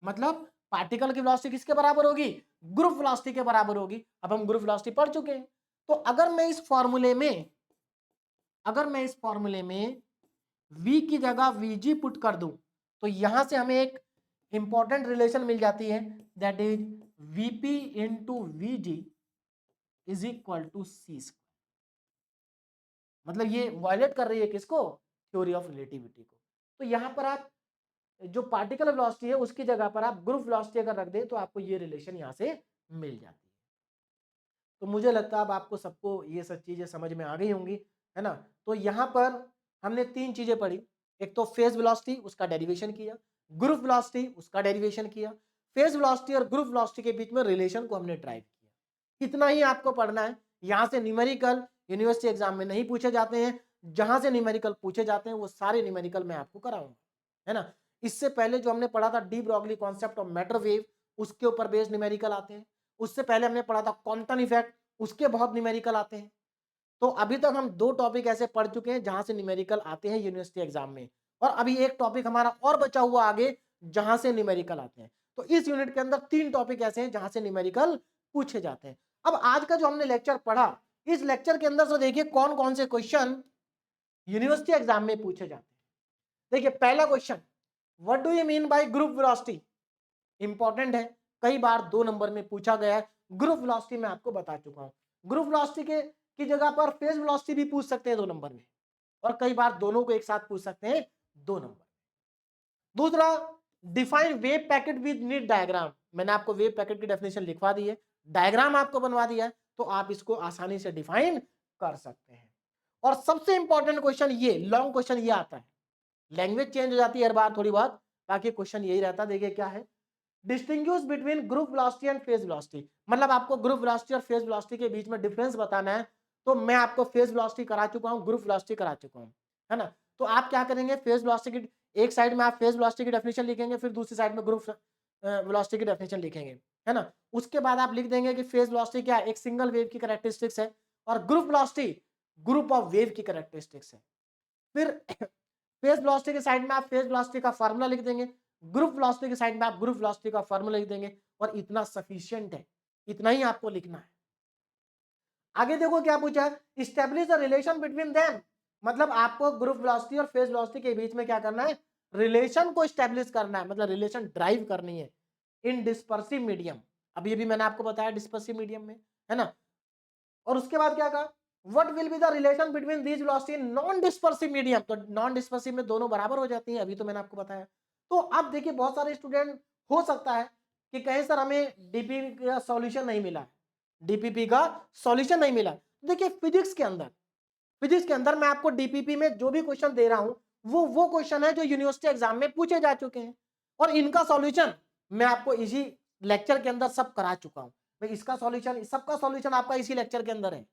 मतलब पार्टिकल की वेलोसिटी किसके बराबर होगी? ग्रुप वेलोसिटी के बराबर होगी। अब हम ग्रुप वेलोसिटी पढ़ चुके हैं, तो अगर मैं इस फॉर्मूले में v की जगह vg पुट कर दूं तो यहां से हमें एक इंपॉर्टेंट रिलेशन मिल जाती है, that is vp into vg is equal to C square. मतलब ये वायलेट कर रही है किसको? थ्योरी ऑफ रिलेटिविटी को। तो यहां पर आप जो पार्टिकल वेलोसिटी है उसकी जगह पर आप ग्रुप वेलोसिटी अगर रख दे तो आपको ये रिलेशन यहां से मिल जाती है। तो मुझे लगता है अब आपको सबको ये सब चीजें समझ में आ गई होंगी, है ना। तो यहां पर हमने तीन चीजें पढ़ी, एक तो फेज वेलोसिटी, उसका डेरिवेशन किया, ग्रुप वेलोसिटी, उसका डेरिवेशन किया, फेज वेलोसिटी और ग्रुप वेलोसिटी के बीच में रिलेशन को हमने ड्राइव किया। इतना ही आपको पढ़ना है। यहां से न्यूमेरिकल यूनिवर्सिटी एग्जाम में नहीं पूछे जाते हैं, जहां से न्यूमेरिकल पूछे जाते हैं वो सारे न्यूमेरिकल मैं आपको कराऊंगा, है ना। इससे पहले जो हमने पढ़ा था de Broglie concept of matter wave, उसके ऊपर बेस्ड न्यूमेरिकल आते हैं। उससे पहले हमने पढ़ा था क्वांटम इफेक्ट, उसके बहुत न्यूमेरिकल आते हैं। तो अभी तक हम दो टॉपिक ऐसे पढ़ चुके हैं जहां से न्यूमेरिकल आते हैं यूनिवर्सिटी एग्जाम में, और अभी एक टॉपिक हमारा और बचा हुआ आगे जहां से न्यूमेरिकल आते हैं। तो इस यूनिट के अंदर तीन टॉपिक ऐसे हैं जहां से न्यूमेरिकल पूछे जाते हैं। अब आज का जो हमने लेक्चर पढ़ा, इस लेक्चर के अंदर से देखिए कौन कौन से क्वेश्चन यूनिवर्सिटी एग्जाम में पूछे जाते हैं। देखिए पहला question, what do you mean by group velocity? Important है, कई बार 2 नंबर में पूछा गया है। ग्रुप वेलोसिटी मैं आपको बता चुका हूं। ग्रुप वेलोसिटी के की जगह पर फेज वेलोसिटी भी पूछ सकते हैं 2 नंबर में, और कई बार दोनों को एक साथ पूछ सकते हैं 2 नंबर। दूसरा, define wave packet with need diagram. मैंने आपको वेव पैकेट की डेफिनेशन लिखवा दी है, डायग्राम आपको बनवा दिया है, तो आप इसको आसानी से डिफाइन कर सकते हैं। और सबसे इंपॉर्टेंट क्वेश्चन ये, लॉन्ग क्वेश्चन ये आता है, लैंग्वेज चेंज हो जाती है हर बार थोड़ी बहुत, बाकी क्वेश्चन यही रहता है। देखिए क्या है, distinguish between group velocity and phase velocity. मतलब आपको ग्रुप वेलोसिटी और फेज वेलोसिटी के बीच में डिफरेंस बताना है। तो मैं आपको फेज वेलोसिटी करा चुका हूं, ग्रुप वेलोसिटी करा चुका हूं, है ना। तो आप क्या करेंगे, फेज वेलोसिटी की एक साइड में आप फेज वेलोसिटी की डेफिनेशन लिखेंगे, फिर दूसरी साइड में ग्रुप वेलोसिटी की डेफिनेशन लिखेंगे, है ना। उसके बाद आप लिख देंगे कि फेज वेलोसिटी क्या है, एक सिंगल वेव की कैरेक्टरिस्टिक्स है, और group velocity group of wave की कैरेक्टरिस्टिक्स है। फिर फेज वेलोसिटी के साइड में आप फेज वेलोसिटी का फार्मूला लिख देंगे, ग्रुप वेलोसिटी के साइड में आप ग्रुप वेलोसिटी का फार्मूला लिख देंगे, और इतना सफिशिएंट है, इतना ही आपको लिखना है। आगे देखो क्या पूछा है, establish the relation between them. मतलब आपको ग्रुप वेलोसिटी और फेज वेलोसिटी के बीच में क्या करना है, रिलेशन को इस्टेब्लिश करना है, मतलब रिलेशन ड्राइव करनी है इन डिस्पर्सिव मीडियम। अभी अभी मैंने आपको बताया डिस्पर्सिव मीडियम में, है ना। और उसके बाद क्या कहा, what will be the relation between these velocity in non dispersive medium. तो नॉन डिस्पर्सिव में दोनों बराबर हो जाती हैं, अभी तो मैंने आपको बताया। तो अब देखिए बहुत सारे स्टूडेंट हो सकता है कि कहें सर हमें डीपीपी का सॉल्यूशन नहीं मिला, डीपीपी का सॉल्यूशन नहीं मिला। देखिए फिजिक्स के अंदर मैं आपको डीपीपी में जो भी क्वेश्चन दे रहा हूं वो क्वेश्चन है जो यूनिवर्सिटी एग्जाम में पूछे जा चुके हैं, और इनका सॉल्यूशन मैं आपको इसी लेक्चर के अंदर सब करा चुका हूं। भाई इसका सॉल्यूशन, सबका सॉल्यूशन आपका इसी लेक्चर के अंदर है।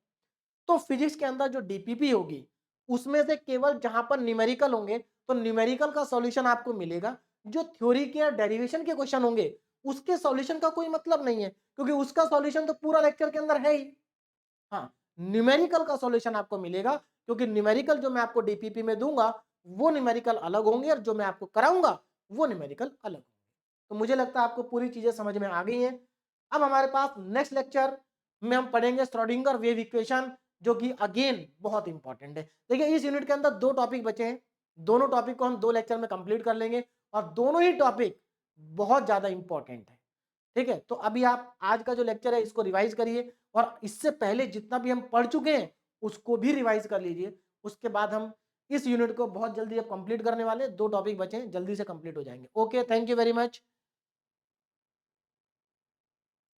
तो फिजिक्स के अंदर जो डीपीपी होगी उसमें से केवल जहां पर न्यूमेरिकल होंगे तो न्यूमेरिकल का सॉल्यूशन आपको मिलेगा। जो थ्योरी के डेरिवेशन के क्वेश्चन होंगे उसके सॉल्यूशन का कोई मतलब नहीं है, क्योंकि उसका सॉल्यूशन तो पूरा लेक्चर के अंदर है ही। हाँ, न्यूमेरिकल का सॉल्यूशन आपको मिलेगा, क्योंकि न्यूमेरिकल जो मैं आपको डीपीपी में दूंगा वो न्यूमेरिकल अलग होंगे, और जो मैं आपको कराऊंगा वो न्यूमेरिकल अलग होंगे। तो मुझे लगता है आपको पूरी चीजें समझ में आ गई हैं। अब हमारे पास नेक्स्ट लेक्चर में हम पढ़ेंगे श्रोडिंगर वेव इक्वेशन, जो कि अगेन बहुत इंपॉर्टेंट है। देखिए इस यूनिट के अंदर 2 टॉपिक बचे हैं, दोनों टॉपिक को हम 2 लेक्चर में कंप्लीट कर लेंगे और दोनों ही टॉपिक बहुत ज्यादा इंपॉर्टेंट है। ठीक है, तो अभी आप आज का जो लेक्चर है इसको रिवाइज करिए और इससे पहले जितना भी हम पढ़ चुके हैं उसको भी रिवाइज कर लीजिए। उसके बाद हम इस यूनिट को बहुत जल्दी अब कंप्लीट करने वाले हैं, 2 टॉपिक बचे हैं, जल्दी से कंप्लीट हो जाएंगे। Okay, thank you very much.